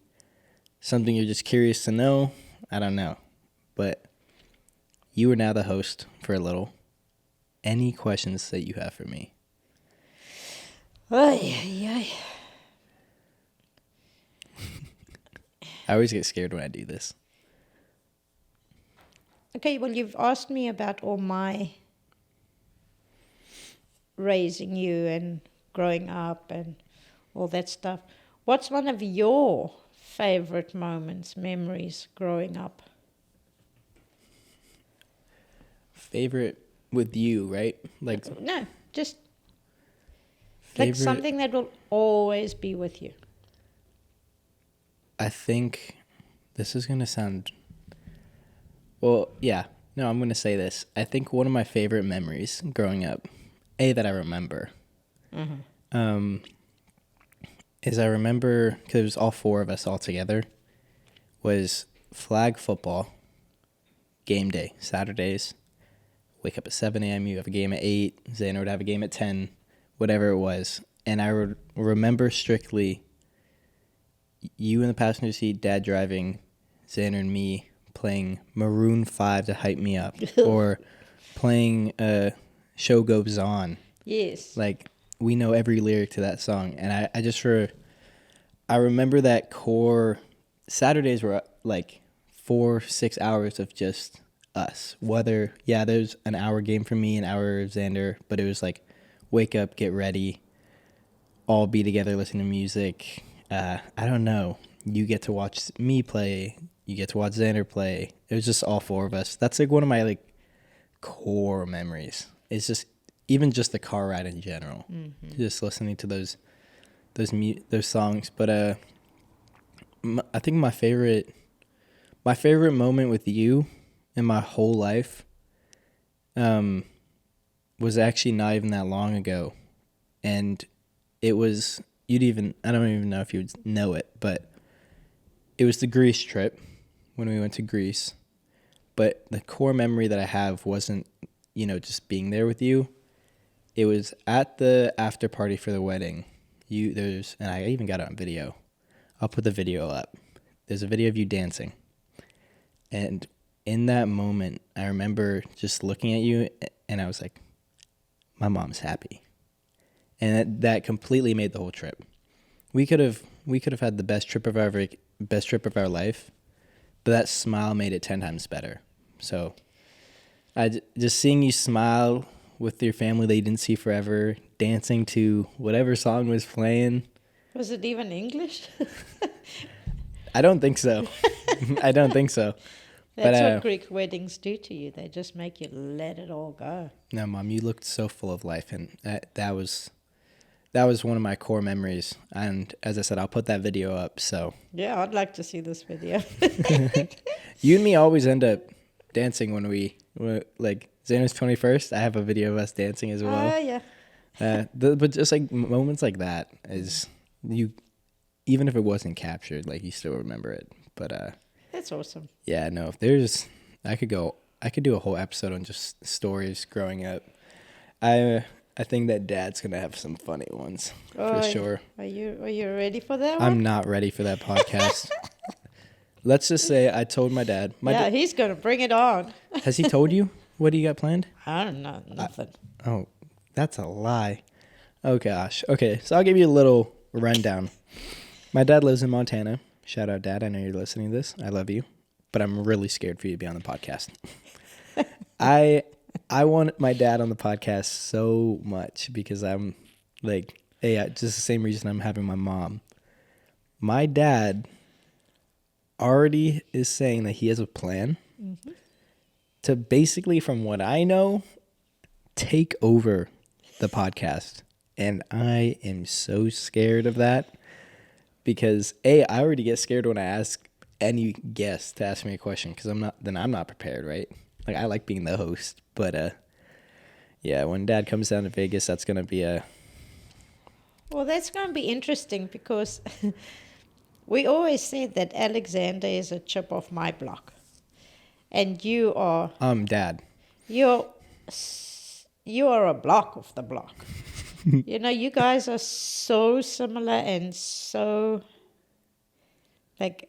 something you're just curious to know. I don't know, but you are now the host for a little. Any questions that you have for me? Ay. I always get scared when I do this. Okay, well, you've asked me about all my raising you and growing up and all that stuff. What's one of your favorite moments, memories growing up? Favorite with you, right? Like No, just favorite, like something that will always be with you. I think this is gonna sound. Well, yeah. No, I'm gonna say this. I think one of my favorite memories growing up, that I remember, is I remember because it was all four of us all together. Was flag football. Game day Saturdays. Wake up at 7 a.m. You have a game at 8. Xander would have a game at 10. Whatever it was, and I remember strictly. You in the passenger seat, Dad driving, Xander and me playing Maroon 5 to hype me up, or playing Show Goes On. Yes. Like, we know every lyric to that song, and I just I remember that core. Saturdays were like 4-6 hours of just us. Whether, there's an hour game for me, an hour of Xander, but it was like wake up, get ready, all be together, listen to music. I don't know. You get to watch me play. You get to watch Xander play. It was just all four of us. That's like one of my like core memories. It's just even just the car ride in general. Mm-hmm. Just listening to those songs. But I think my favorite moment with you in my whole life was actually not even that long ago, and it was. I don't even know if you would know it, but it was the Greece trip when we went to Greece. But the core memory that I have wasn't, just being there with you. It was at the after party for the wedding. And I even got it on video. I'll put the video up. There's a video of you dancing. And in that moment, I remember just looking at you, and I was like, my mom's happy. And that completely made the whole trip. We could have had the best trip of our life, but that smile made it 10 times better. So just seeing you smile with your family that you didn't see forever, dancing to whatever song was playing. Was it even English? I don't think so. I don't think so. That's But, what Greek weddings do to you. They just make you let it all go. No, Mom, you looked so full of life, and that was one of my core memories. And as I said, I'll put that video up. So Yeah, I'd like to see this video. you and me always end up dancing when like Xana's 21st. I have a video of us dancing as well. Oh, yeah. But just like moments like that is you, even if it wasn't captured, like you still remember it. But That's awesome. yeah, no, I could do a whole episode on just stories growing up. I think that Dad's gonna have some funny ones for sure. Are you ready for that one? I'm not ready for that podcast. Let's just say I told my dad. He's gonna bring it on. Has he told you what do you got planned? I don't know, nothing. Oh, that's a lie. Oh gosh. Okay, so I'll give you a little rundown. My dad lives in Montana. Shout out, Dad. I know you're listening to this. I love you, but I'm really scared for you to be on the podcast. I want my dad on the podcast so much because I'm like, hey, just the same reason I'm having my mom. My dad already is saying that he has a plan to basically, from what I know, take over the podcast. And I am so scared of that because I already get scared when I ask any guest to ask me a question because I'm not prepared, right? Like, I like being the host, but yeah, when Dad comes down to Vegas, that's gonna be Well, that's gonna be interesting because we always said that Alexander is a chip off my block, and you are Dad. you are a block off the block. You know, you guys are so similar and so like.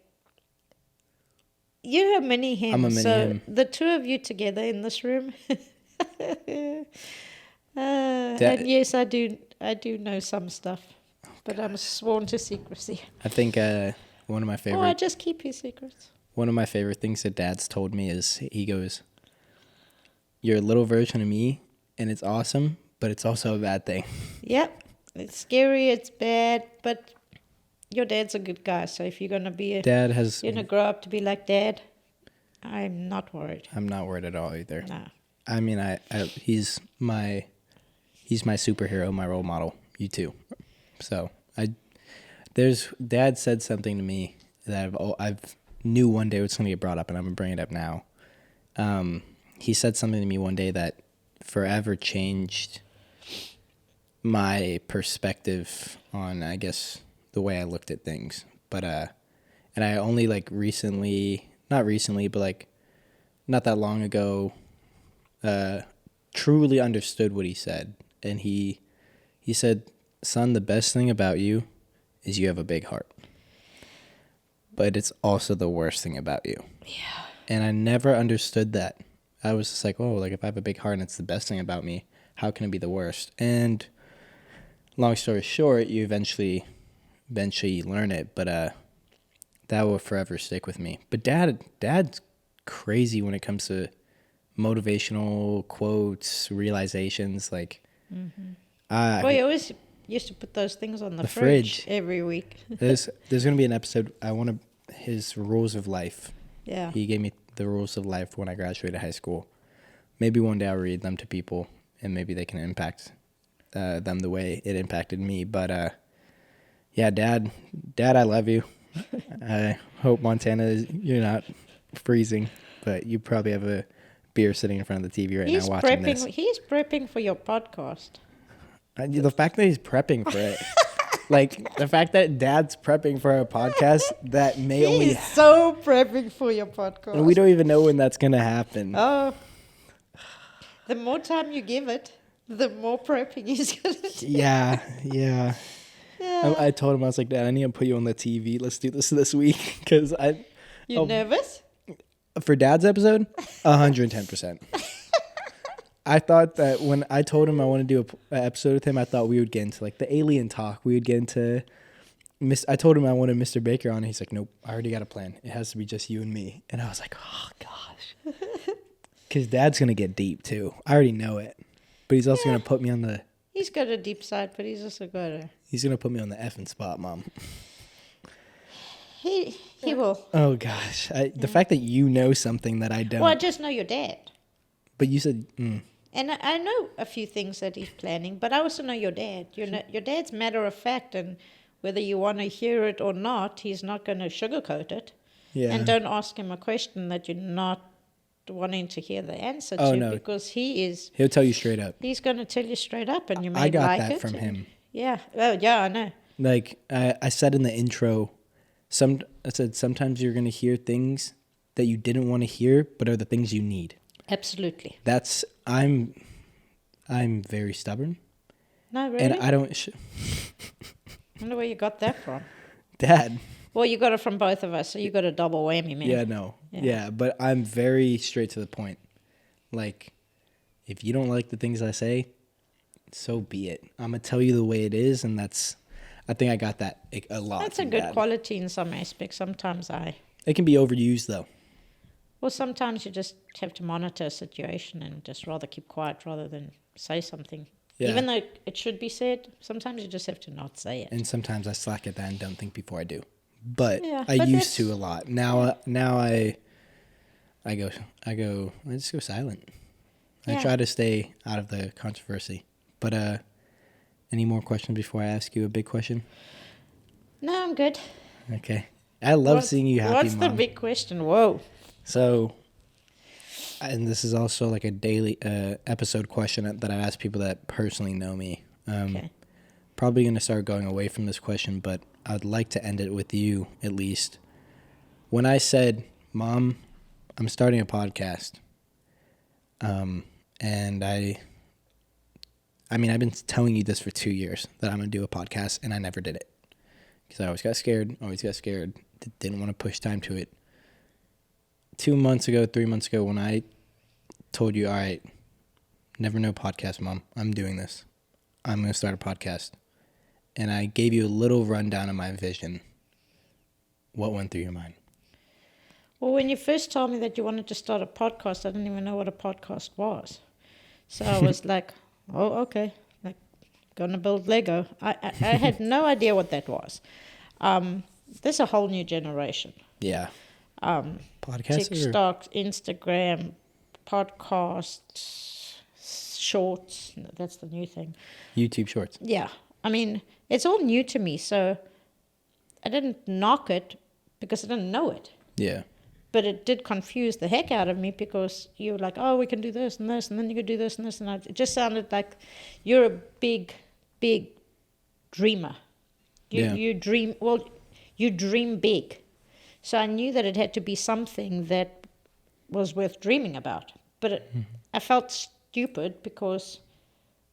You're a mini him. I'm a mini him. The two of you together in this room. And yes, I do know some stuff, but I'm sworn to secrecy. I think one of my favorite. Oh, I just keep your secrets. One of my favorite things that Dad's told me is he goes, "You're a little version of me, and it's awesome, but it's also a bad thing." Yep, it's scary, it's bad, but your dad's a good guy. So if you're gonna be grow up to be like Dad, I'm not worried. I'm not worried at all either. No. I mean, he's my superhero, my role model. You too. So Dad said something to me that I've knew one day was going to get brought up, and I'm gonna bring it up now. He said something to me one day that forever changed my perspective on, I guess, the way I looked at things. But and I only not recently, but like not that long ago, truly understood what he said. And he said, "Son, the best thing about you is you have a big heart. But it's also the worst thing about you." Yeah. And I never understood that. I was just like, oh, like if I have a big heart and it's the best thing about me, how can it be the worst? And long story short, you eventually learn it, but that will forever stick with me. But Dad's crazy when it comes to motivational quotes, realizations. Like, Well, you always used to put those things on the fridge every week. there's gonna be an episode. His rules of life. Yeah. He gave me the rules of life when I graduated high school. Maybe one day I'll read them to people, and maybe they can impact them the way it impacted me. But yeah, Dad, I love you. I hope Montana, you're not freezing, but you probably have a beer sitting in front of the TV right now watching this. He's prepping for your podcast. The fact that he's prepping for it, like the fact that Dad's prepping for a podcast that may only. He's so prepping for your podcast. And we don't even know when that's gonna happen. Oh, the more time you give it, the more prepping he's gonna do. Yeah. Yeah. I told him, I was like, Dad, I need to put you on the TV. Let's do this week because You nervous? For Dad's episode, 110%. I thought that when I told him I want to do an episode with him, I thought we would get into like the alien talk. We would get into I told him I wanted Mr. Baker on. And he's like, nope, I already got a plan. It has to be just you and me. And I was like, oh gosh, because Dad's gonna get deep too. I already know it, but he's also gonna put me on the. He's got a deep side, but he's also got a. He's gonna put me on the effing spot, Mom. He will. Oh gosh, the fact that you know something that I don't. Well, I just know your dad. But you said. And I know a few things that he's planning, but I also know your dad. Your dad's matter of fact, and whether you want to hear it or not, he's not going to sugarcoat it. Yeah. And don't ask him a question that you're not wanting to hear the answer to, no. because he'll tell you straight up. He's going to tell you straight up, and you may I got like that it. from him. Yeah. Oh, yeah, I know. Like I said in the intro, I said sometimes you're going to hear things that you didn't want to hear, but are the things you need. Absolutely. I'm very stubborn. No, really? And I don't. I wonder where you got that from. Dad. Well, you got it from both of us, so you got a double whammy, man. Yeah, no. Yeah, but I'm very straight to the point. Like, if you don't like the things I say, so be it. I'm going to tell you the way it is, and I think I got that a lot. That's a good quality in some aspects. Sometimes It can be overused, though. Well, sometimes you just have to monitor a situation and just rather keep quiet rather than say something. Yeah. Even though it should be said, sometimes you just have to not say it. And sometimes I slack at that and don't think before I do. But I used to a lot. Now I just go silent. I try to stay out of the controversy. But any more questions before I ask you a big question? No, I'm good. Okay. I love seeing you happy, What's Mom. the big question? Whoa. So, and this is also like a daily episode question that I ask people that personally know me. Okay. Probably going to start going away from this question, but I'd like to end it with you at least. When I said, Mom, I'm starting a podcast, and I've been telling you this for 2 years that I'm going to do a podcast, and I never did it because I always got scared, didn't want to push time to it. 3 months ago, when I told you, all right, never know podcast, Mom, I'm doing this. I'm going to start a podcast. And I gave you a little rundown of my vision. What went through your mind? Well, when you first told me that you wanted to start a podcast, I didn't even know what a podcast was. So I was like, oh, okay, like gonna build Lego. I had no idea what that was. There's a whole new generation. Yeah. Podcasts? TikTok, Instagram, podcasts, shorts. That's the new thing. YouTube shorts. Yeah. I mean, it's all new to me, so I didn't knock it because I didn't know it. Yeah. But it did confuse the heck out of me because you were like, oh, we can do this and this, and then you could do this and this. And it just sounded like you're a big, big dreamer. You dream big. So I knew that it had to be something that was worth dreaming about. But I felt stupid because,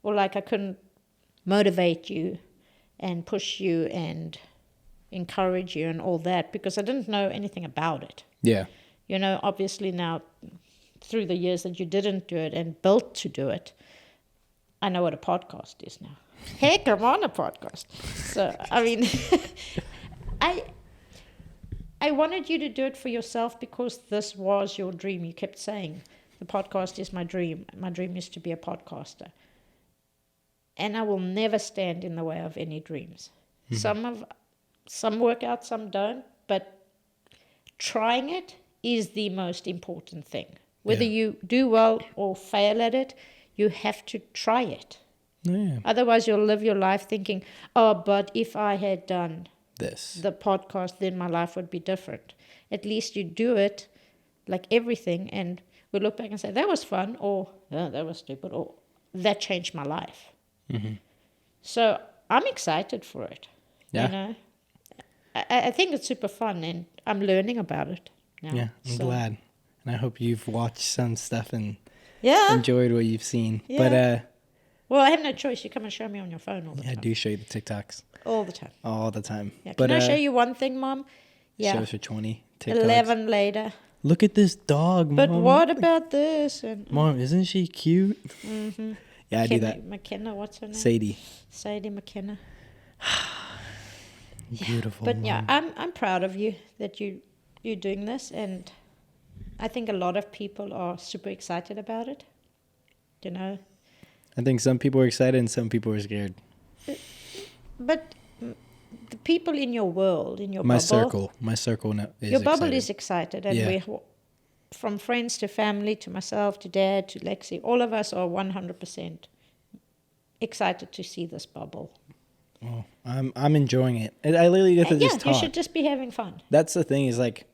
I couldn't motivate you and push you and encourage you and all that because I didn't know anything about it. Yeah. Obviously now through the years that you didn't do it and built to do it, I know what a podcast is now. Heck, I'm on a podcast. So, I mean, I wanted you to do it for yourself because this was your dream. You kept saying, the podcast is my dream. My dream is to be a podcaster. And I will never stand in the way of any dreams. Mm-hmm. Some work out, some don't, but trying it is the most important thing. Whether you do well or fail at it, you have to try it. Yeah. Otherwise, you'll live your life thinking, oh, but if I had done the podcast, then my life would be different. At least you do it like everything, and we look back and say, that was fun, or oh, that was stupid, or that changed my life. Mm-hmm. So I'm excited for it. Yeah. I think it's super fun, and I'm learning about it now. Yeah, I'm glad. And I hope you've watched some stuff and enjoyed what you've seen. Yeah. But well, I have no choice. You come and show me on your phone all the time. I do show you the TikToks. All the time. All the time. Yeah. Can I show you one thing, Mom? Yeah. Shows for 20 TikToks. 11 later. Look at this dog, But Mom. what about this? And Mom, isn't she cute? Yeah, I do that. McKenna, what's her name? Sadie, McKenna. beautiful. But yeah, Mom. I'm proud of you that you're doing this, and I think a lot of people are super excited about it. You know, I think some people are excited and some people are scared. but the people in your world, in your My bubble, circle now is your bubble excited. is excited, and Yeah. we're from friends to family to myself to Dad to Lexi. All of us are 100% excited to see this bubble. Oh, I'm enjoying it. And I literally get to And yeah, just you talk. should just be having fun. That's the thing is like,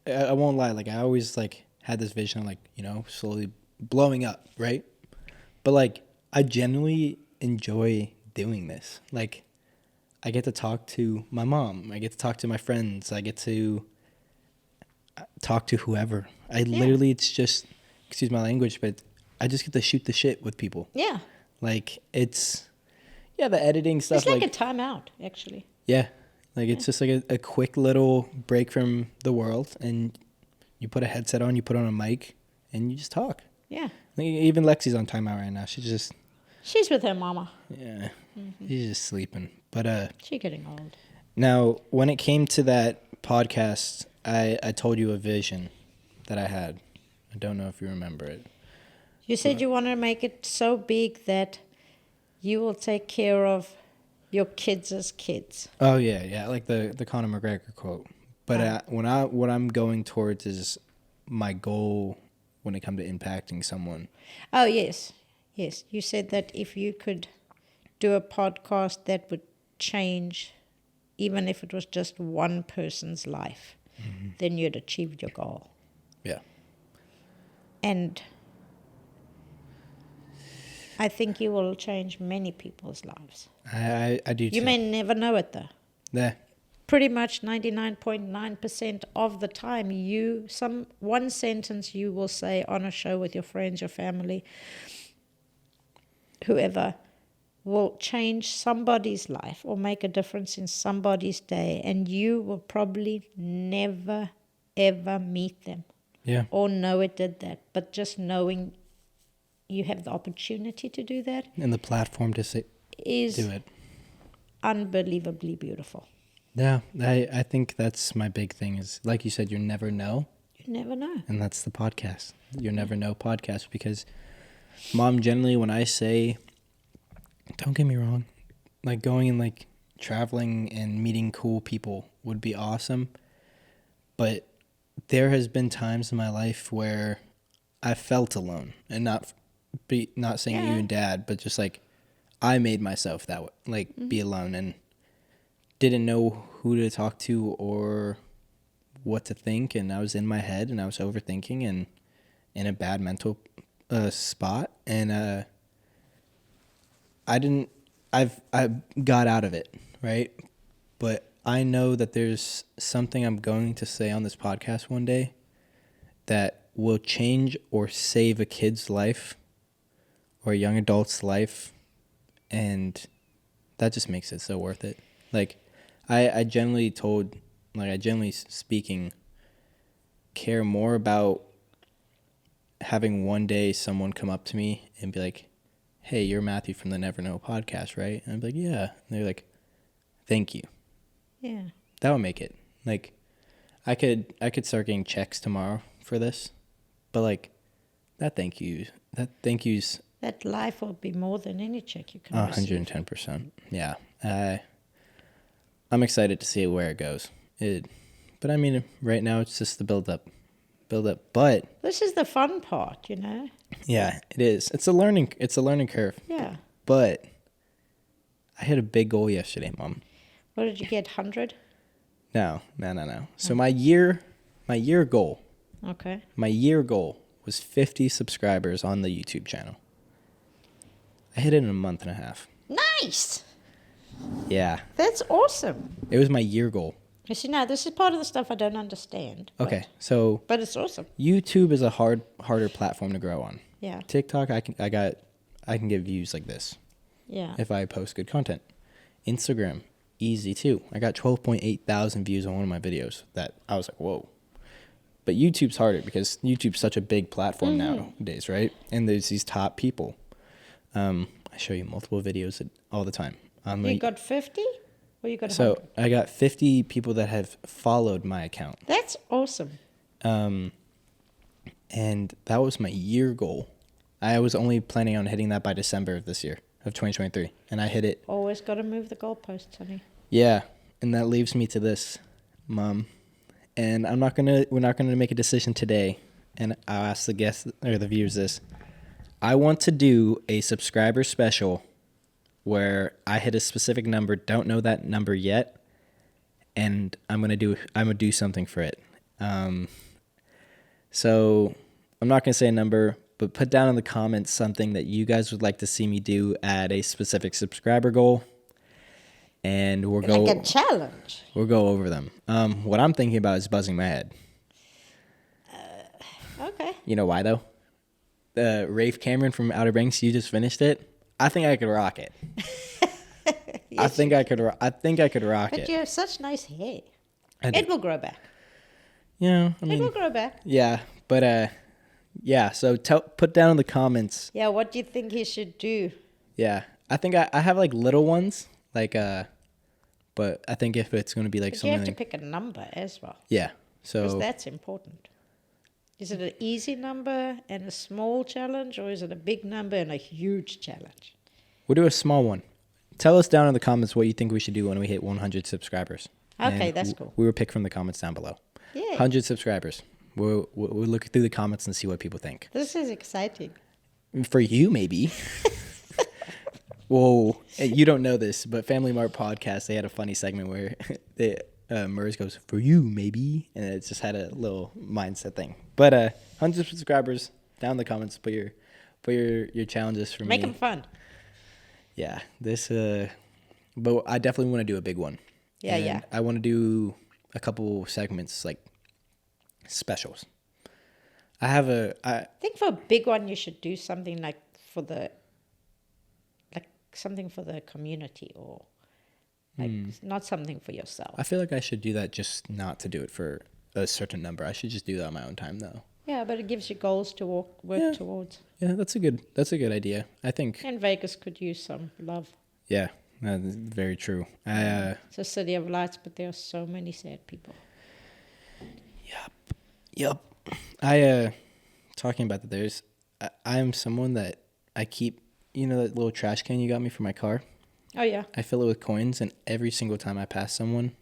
I won't lie. Like I always like had this vision of like, you know, slowly blowing up, right? But like I genuinely enjoy doing this. Like I get to talk to my mom. I get to talk to my friends. I get to talk to whoever. Literally, it's just, excuse my language, but I just get to shoot the shit with people. Yeah. Like it's, yeah, the editing stuff. It's like a timeout, actually. Yeah. Like it's just like a quick little break from the world, and you put a headset on, you put on a mic, and you just talk. Yeah. Like, even Lexi's on timeout right now. She's with her mama. Yeah, she's just sleeping. But She's getting old. now when it came to that podcast, I told you a vision that I had. I don't know if you remember it. You said you want to make it so big that you will take care of your kids as kids. Oh yeah, like the Conor McGregor quote. But what I'm going towards is my goal when it comes to impacting someone. Oh, yes. Yes. You said that if you could do a podcast that would change, even if it was just one person's life, then you'd achieved your goal. Yeah. And I think you will change many people's lives. I do too. You may never know it, though. Yeah. Pretty much 99.9% of the time, one sentence you will say on a show with your friends, your family, whoever, will change somebody's life or make a difference in somebody's day, and you will probably never, ever meet them Yeah. or know it did that. But just knowing you have the opportunity to do that And the platform to do is it. unbelievably beautiful. Yeah, I think that's my big thing is, like you said, you never know. You never know. And that's the podcast. You never know podcast, because Mom, generally when I say, don't get me wrong, like going and like traveling and meeting cool people would be awesome. But there has been times in my life where I felt alone, and not saying you and Dad, but just like I made myself that way, like be alone, and didn't know who to talk to or what to think, and I was in my head and I was overthinking and in a bad mental spot, and I got out of it, right? But I know that there's something I'm going to say on this podcast one day that will change or save a kid's life or a young adult's life, and that just makes it so worth it. Like I generally speaking, care more about having one day someone come up to me and be like, hey, you're Matthew from the Never Know podcast, right? And I'd be like, yeah. And they're like, thank you. Yeah. That would make it. Like, I could start getting checks tomorrow for this, but like, that thanky's That life will be more than any check you can receive. 110%. Yeah. I'm excited to see where it goes. But I mean, right now it's just the build up. But This is the fun part, you know? yeah, it is. It's a learning curve. Yeah. But I hit a big goal yesterday, Mom. What did you get, 100? No. So my year goal Okay. was 50 subscribers on the YouTube channel. I hit it in a month and a half. Nice! Yeah. That's awesome. It was my year goal. You see, now, this is part of the stuff I don't understand. Okay. So But it's awesome. YouTube is a harder platform to grow on. Yeah. TikTok, I can get views like this Yeah. if I post good content. Instagram, easy too. I got 12.8 thousand views on one of my videos that I was like, whoa. But YouTube's harder because YouTube's such a big platform nowadays, right? And there's these top people. I show you multiple videos all the time. You got 50? Or you got 100? So I got 50 people that have followed my account. That's awesome. And that was my year goal. I was only planning on hitting that by December of this year, of 2023. And I hit it. Always got to move the goalposts, honey. Yeah. And that leaves me to this, Mom. And we're not gonna make a decision today. And I'll ask the guests or the viewers this. I want to do a subscriber special where I hit a specific number, don't know that number yet, and I'm gonna do something for it. So I'm not gonna say a number, but put down in the comments something that you guys would like to see me do at a specific subscriber goal, and Like a challenge. We'll go over them. What I'm thinking about is buzzing my head. Okay. You know why though? Rafe Cameron from Outer Banks, you just finished it. I think I could rock it. I think I could rock But it. you have such nice hair. I do. It will grow back. Yeah, I It mean, will grow back. yeah, but yeah. So put down in the comments. Yeah, what do you think he should do? Yeah, I think I have like little ones, like but I think if it's gonna be like But you have something, to pick a number as well. yeah. Because So that's important. Is it an easy number and a small challenge, or is it a big number and a huge challenge? we'll do a small one. Tell us down in the comments what you think we should do when we hit 100 subscribers. Okay, And that's cool. We will pick from the comments down below. Yeah. 100 subscribers. We'll look through the comments and see what people think. This is exciting. For you, maybe. Whoa, you don't know this, but Family Mart podcast, they had a funny segment where Murs goes, for you, maybe. And it just had a little mindset thing. But 100 subscribers, down in the comments, put your challenges for Make me. them fun. Yeah, but I definitely want to do a big one. Yeah, And yeah. I want to do a couple segments, like specials. I think for a big one, you should do something like something for the community, or like not something for yourself. I feel like I should do that just not to do it for a certain number. I should just do that on my own time, though. Yeah, but it gives you goals to work towards. Yeah, that's a good idea. I think. And Vegas could use some love. Yeah, that's very true. It's a city of lights, but there are so many sad people. Yep. Talking about that, I'm someone that I keep, that little trash can you got me for my car? Oh, yeah. I fill it with coins, and every single time I pass someone,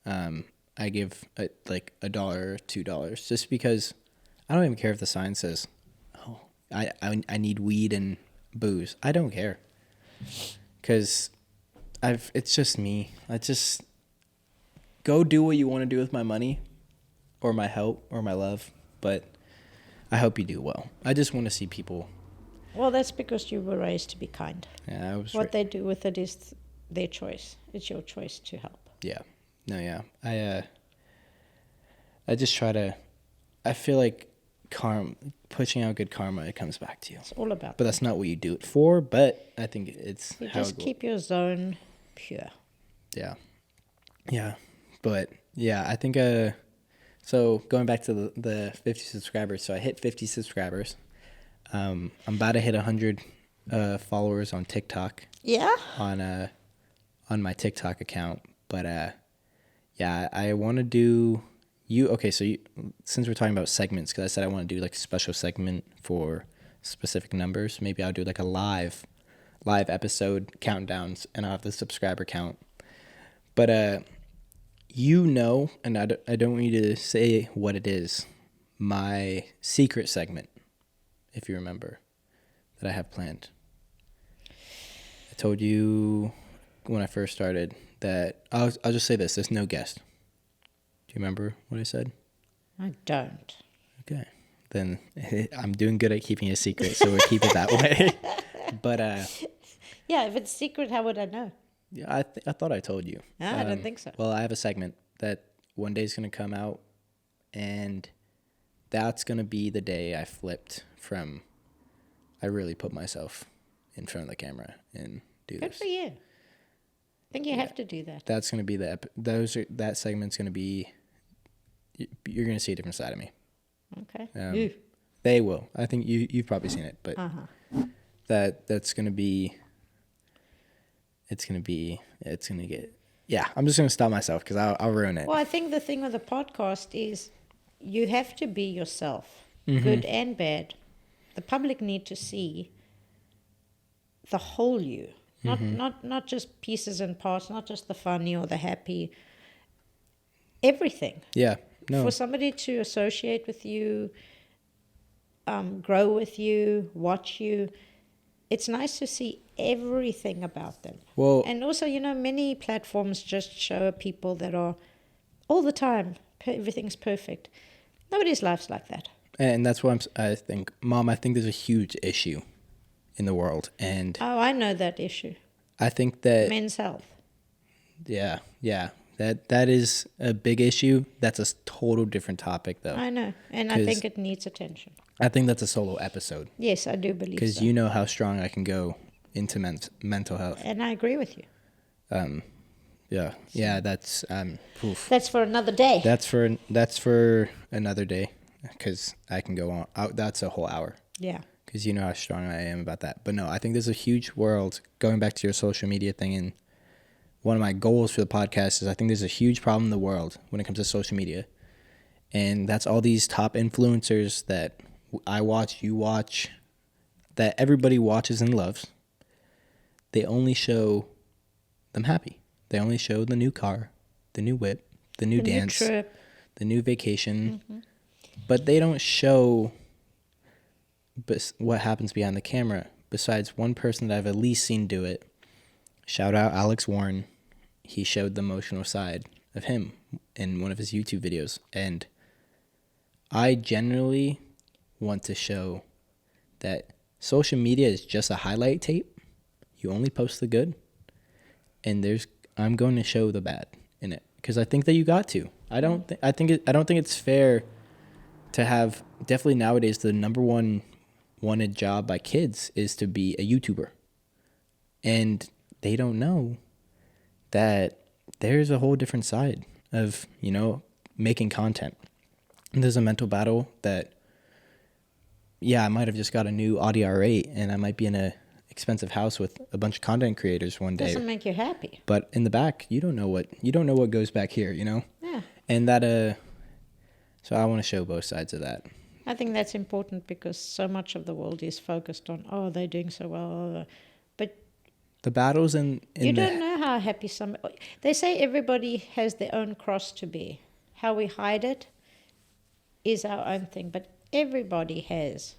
I give like $1 or $2, just because I don't even care if the sign says, "Oh, I need weed and booze." I don't care, because it's just me. I just go do what you want to do with my money, or my help, or my love. But I hope you do well. I just want to see people. Well, that's because you were raised to be kind. Yeah, I was. What they do with it is their choice. It's your choice to help. Yeah. No, yeah. I just try to. I feel like pushing out good karma, it comes back to you. It's all about. But that's not what you do it for. But I think it's You how just keep your zone pure. Yeah. Yeah. But yeah, I think. So going back to the 50 subscribers, so I hit 50 subscribers. I'm about to hit 100 followers on TikTok. Yeah. On my TikTok account, but yeah, I want to do you. Okay, so since we're talking about segments, because I said I want to do like a special segment for specific numbers. Maybe I'll do like a live episode countdowns, and I'll have the subscriber count. But and I don't want you to say what it is. My secret segment, if you remember, that I have planned. I told you when I first started that I'll just say this: there's no guest. Do you remember what I said? I don't. Okay, then I'm doing good at keeping a secret, so we'll keep it that way. But Yeah, if it's secret, how would I know? yeah, I thought I told you. I don't think so. Well, I have a segment that one day is going to come out, and that's going to be the day I flipped from I really put myself in front of the camera and do Good this. for you. I think you have to do that. That's going to be that segment's going to be, you're going to see a different side of me. Okay. They will. I think you've probably seen it, but that's gonna be. It's gonna get. Yeah, I'm just gonna stop myself because I'll ruin it. Well, I think the thing with the podcast is you have to be yourself, Mm-hmm. good and bad. The public need to see the whole you, not just pieces and parts, not just the funny or the happy. Everything. Yeah. No. For somebody to associate with you, grow with you, watch you, it's nice to see everything about them. Well. And also, many platforms just show people that are all the time, everything's perfect. Nobody's life's like that. And that's what I think, Mom, I think there's a huge issue in the world. And Oh, I know that issue. I think that, Men's health. yeah, that is a big issue. That's a total different topic, though. I know. And I think it needs attention. I think that's a solo episode. Yes, I do believe Because so. you know how strong I can go into mental health. And I agree with you. Yeah, that's, oof. That's for another day. That's for another day, because I can go on. That's a whole hour. Yeah. Because you know how strong I am about that. But no, I think there's a huge world, going back to your social media thing, and one of my goals for the podcast is I think there's a huge problem in the world when it comes to social media. And that's all these top influencers that I watch, you watch, that everybody watches and loves. They only show them happy. They only show the new car, the new whip, the new dance, new trip. the new vacation. But they don't show what happens behind the camera, besides one person that I've at least seen do it. Shout out Alex Warren. He showed the emotional side of him in one of his YouTube videos. And I generally want to show that social media is just a highlight tape. You only post the good. And I'm going to show the bad in it, because I think that you got to. I don't think it's fair to have, definitely nowadays, the number one wanted job by kids is to be a YouTuber. And they don't know that there's a whole different side of, making content. And there's a mental battle that, I might have just got a new Audi R8 and I might be in a expensive house with a bunch of content creators one day. Doesn't make you happy. But in the back, you don't know what goes back here, Yeah. And that so I want to show both sides of that. I think that's important because so much of the world is focused on, they're doing so well. But The battles in you don't know how happy they say everybody has their own cross to bear. How we hide it is our own thing, but everybody has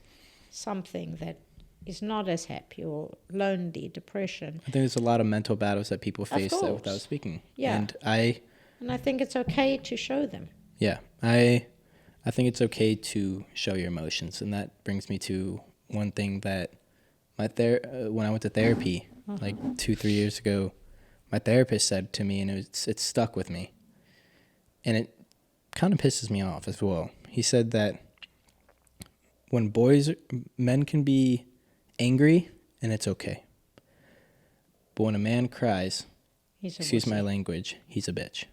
something that is not as happy or lonely, depression. I think there's a lot of mental battles that people face that course. without speaking. Yeah. And I think it's okay to show them. Yeah, I think it's okay to show your emotions, and that brings me to one thing that when I went to therapy like 2-3 years ago, my therapist said to me, and it stuck with me, and it kind of pisses me off as well. He said that when men can be angry, and it's okay, but when a man cries, excuse my language, he's a bitch.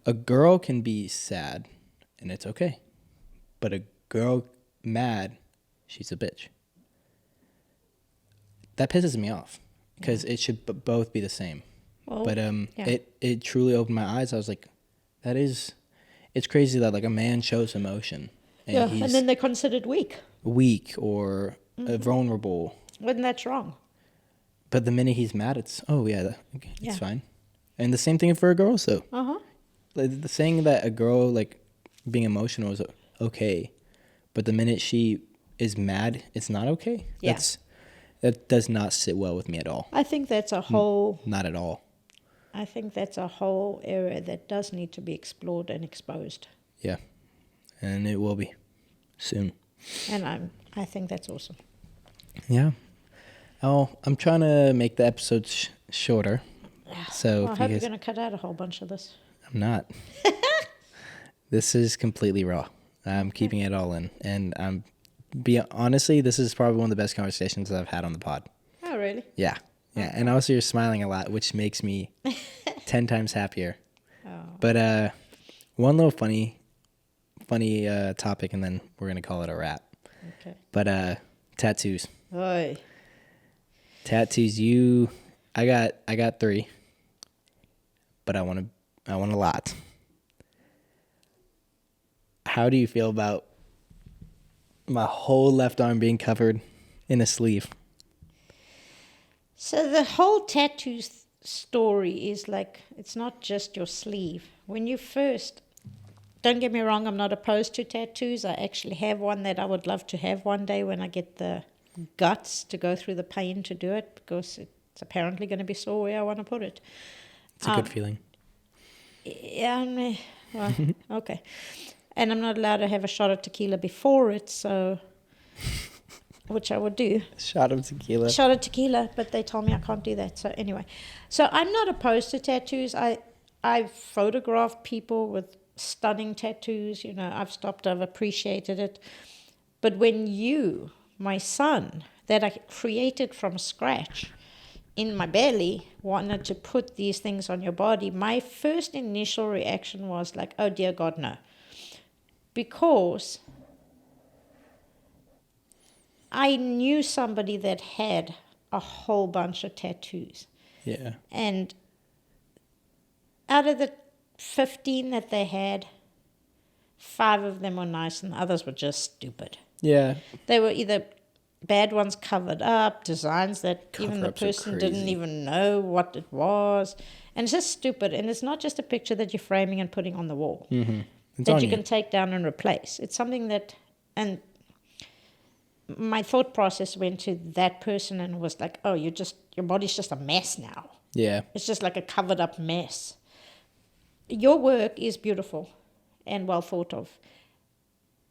A girl can be sad, and it's okay. But a girl mad, she's a bitch. That pisses me off, because it should both be the same. Well, But it truly opened my eyes. I was like, it's crazy that like a man shows emotion, and he's and then they're considered weak. weak or vulnerable. When that's wrong. But the minute he's mad, it's Yeah. fine. And the same thing for a girl, so. The saying that a girl like being emotional is okay, but the minute she is mad, it's not okay. Yeah. That does not sit well with me at all. I think that's a whole. Not at all. I think that's a whole area that does need to be explored and exposed. Yeah, and it will be soon. And I think that's awesome. Yeah. Oh, I'm trying to make the episodes shorter. So I hope you're going to cut out a whole bunch of this. I'm not. This is completely raw. I'm keeping it all in, and honestly, this is probably one of the best conversations I've had on the pod. Oh, really? Yeah. And also you're smiling a lot, which makes me 10 times happier. Oh. But one little funny funny topic, and then we're gonna call it a wrap. Okay. But tattoos. Oi. Tattoos. I got 3, but I want a lot. How do you feel about my whole left arm being covered in a sleeve? So the whole tattoo story is like, it's not just your sleeve. When you first, don't get me wrong, I'm not opposed to tattoos. I actually have one that I would love to have one day when I get the guts to go through the pain to do it, because it's apparently going to be sore where I want to put it. It's a good feeling. Yeah, well, okay. And I'm not allowed to have a shot of tequila before it, so, which I would do. Shot of tequila. Shot of tequila, but they told me I can't do that. So anyway, so I'm not opposed to tattoos. I've photographed people with stunning tattoos. You know, I've appreciated it. But when you, my son, that I created from scratch in my belly, wanted to put these things on your body, my first initial reaction was like, oh dear God, no. Because I knew somebody that had a whole bunch of tattoos. Yeah. And out of the 15 that they had, 5 of them were nice and the others were just stupid. Yeah. They were either bad ones covered up, designs that even the Cover-ups are person didn't crazy. even know what it was. And it's just stupid. And it's not just a picture that you're framing and putting on the wall. Mm-hmm. It's That on you can take down and replace. It's something that, and my thought process went to that person and was like, oh, your body's just a mess now. Yeah. It's just like a covered up mess. Your work is beautiful and well thought of.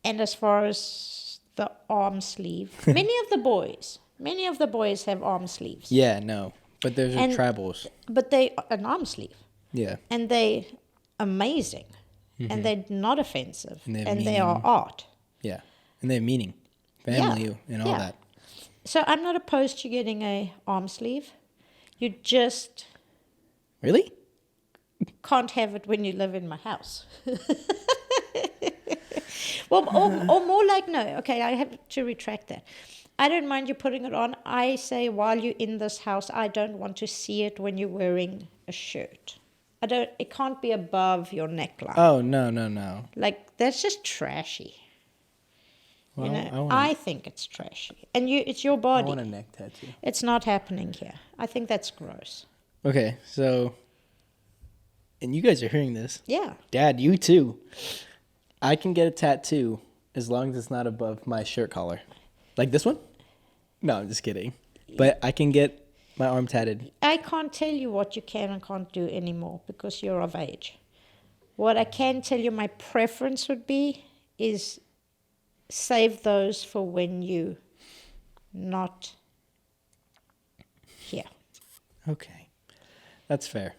And as far as the arm sleeve, many of the boys have arm sleeves. Yeah, no. But there's And- tribals. But they an arm sleeve. Yeah. And they amazing. And they're not offensive. And they have And they are meaning. art. Yeah. And they have meaning. Family and all yeah. that. So I'm not opposed to getting a arm sleeve. You just Really? can't have it when you live in my house. Well, or more like, no, okay, I have to retract that. I don't mind you putting it on. I say while you're in this house, I don't want to see it when you're wearing a shirt. It can't be above your neckline. Oh, no. Like, that's just trashy. Well, You know, I think it's trashy. And it's your I body. want a neck tattoo. It's not happening here. I think that's gross. Okay, so, and you guys are hearing this. Yeah. Dad, you too. I can get a tattoo as long as it's not above my shirt collar. Like this one? No, I'm just kidding. But I can get my arm tatted. I can't tell you what you can and can't do anymore because you're of age. What I can tell you my preference would be is save those for when you not here. Okay. That's fair.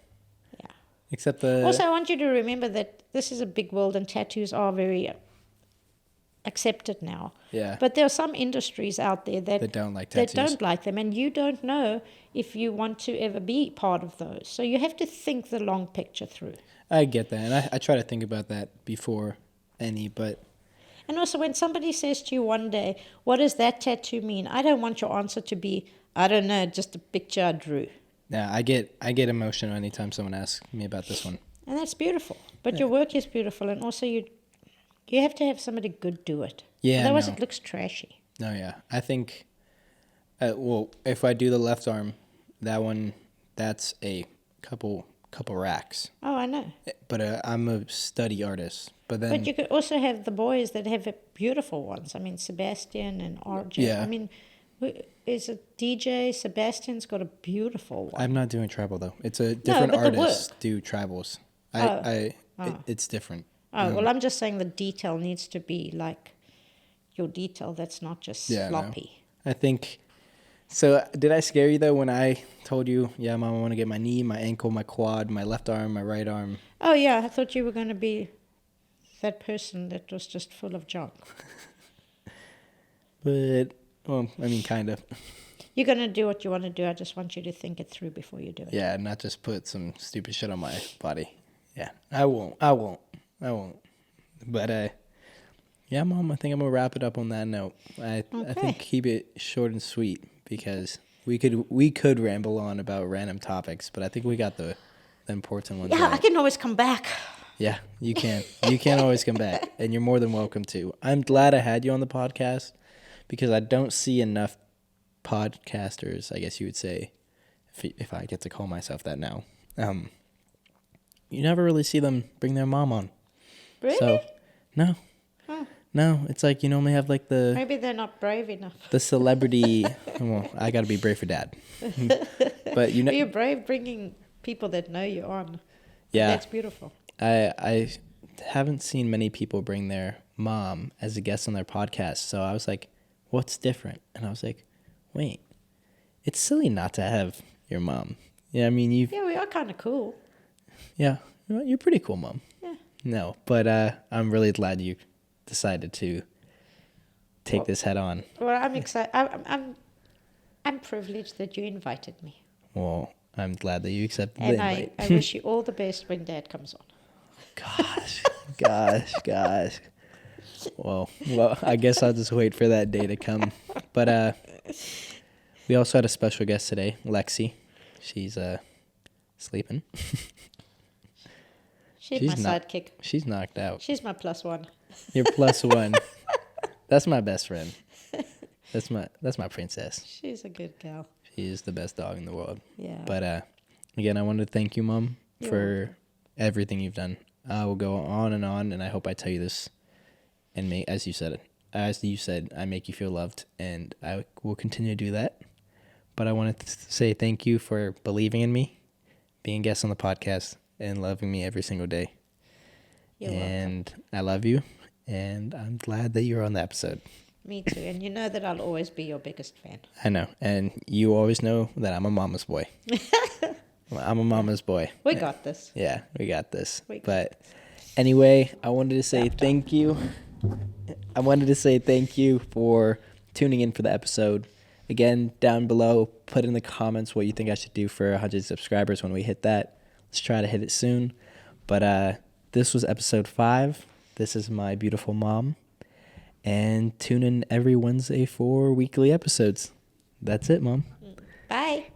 Yeah. Except the... Also, I want you to remember that this is a big world and tattoos are very accepted now. Yeah. But there are some industries out there that don't like tattoos. That don't like them, and you don't know if you want to ever be part of those. So you have to think the long picture through. I get that, and I try to think about that before any, but... And also, when somebody says to you one day, what does that tattoo mean? I don't want your answer to be, I don't know, just a picture I drew. Yeah, I get emotional anytime someone asks me about this one. And that's beautiful. But your work is beautiful, and also you have to have somebody good do it. Yeah, Otherwise no. it looks trashy. No, yeah. I think, well, if I do the left arm, that one, that's a couple racks. Oh, I know. But I'm a study artist. But then... But you could also have the boys that have beautiful ones. I mean, Sebastian and RJ. Yeah. I mean, is it DJ? Sebastian's got a beautiful one. I'm not doing tribal, though. It's a different but the artist do tribals. It's different. Oh, well, I'm just saying the detail needs to be like your detail that's not just sloppy. No. I think... So did I scare you, though, when I told you, yeah, Mom, I want to get my knee, my ankle, my quad, my left arm, my right arm? Oh, yeah. I thought you were going to be that person that was just full of junk. But, well, I mean, kind of. You're going to do what you want to do. I just want you to think it through before you do it. Yeah, not just put some stupid shit on my body. Yeah, I won't. But Yeah, Mom, I think I'm going to wrap it up on that note. I Okay. think keep it short and sweet because we could ramble on about random topics, but I think we got the important ones Yeah, I right. can always come back. Yeah, you can. You can always come back, and you're more than welcome to. I'm glad I had you on the podcast because I don't see enough podcasters, I guess you would say, if I get to call myself that now. You never really see them bring their mom on. Really? So, no. Huh. No, it's like you normally have like the Maybe they're not brave enough. celebrity. Well, I got to be brave for Dad. But you know, You're brave bringing people that know you on. yeah, That's beautiful. I haven't seen many people bring their mom as a guest on their podcast. So I was like, what's different? And I was like, wait, it's silly not to have your mom. Yeah, I mean, Yeah, we are kind of cool. yeah, you're pretty cool, Mom. Yeah. No, but I'm really glad you decided to take this head on. Well, I'm excited. I'm privileged that you invited me. Well, I'm glad that you accepted the And invite. I wish you all the best when Dad comes on. Gosh. Well, I guess I'll just wait for that day to come. But we also had a special guest today, Lexi. She's sleeping. She's my sidekick. She's knocked out. She's my plus one. You're plus one. That's my best friend. That's my princess. She's a good gal. She is the best dog in the world. Yeah. But again, I wanted to thank you, Mom, You're for everything you've done. I will go on, and I hope I tell you this, and as you said, I make you feel loved, and I will continue to do that. But I wanted to say thank you for believing in me, being a guest on the podcast, and loving me every single day. You're welcome. And I love you, and I'm glad that you're on the episode. Me too. And you know that I'll always be your biggest fan. I know, and you always know that I'm a mama's boy. I'm a mama's boy. We got this. Yeah, we got this. We got But anyway, I wanted to say thank you. I wanted to say thank you for tuning in for the episode. Again, down below, put in the comments what you think I should do for 100 subscribers when we hit that. Let's try to hit it soon. But this was episode 5. This is my beautiful mom. And tune in every Wednesday for weekly episodes. That's it, Mom. Bye.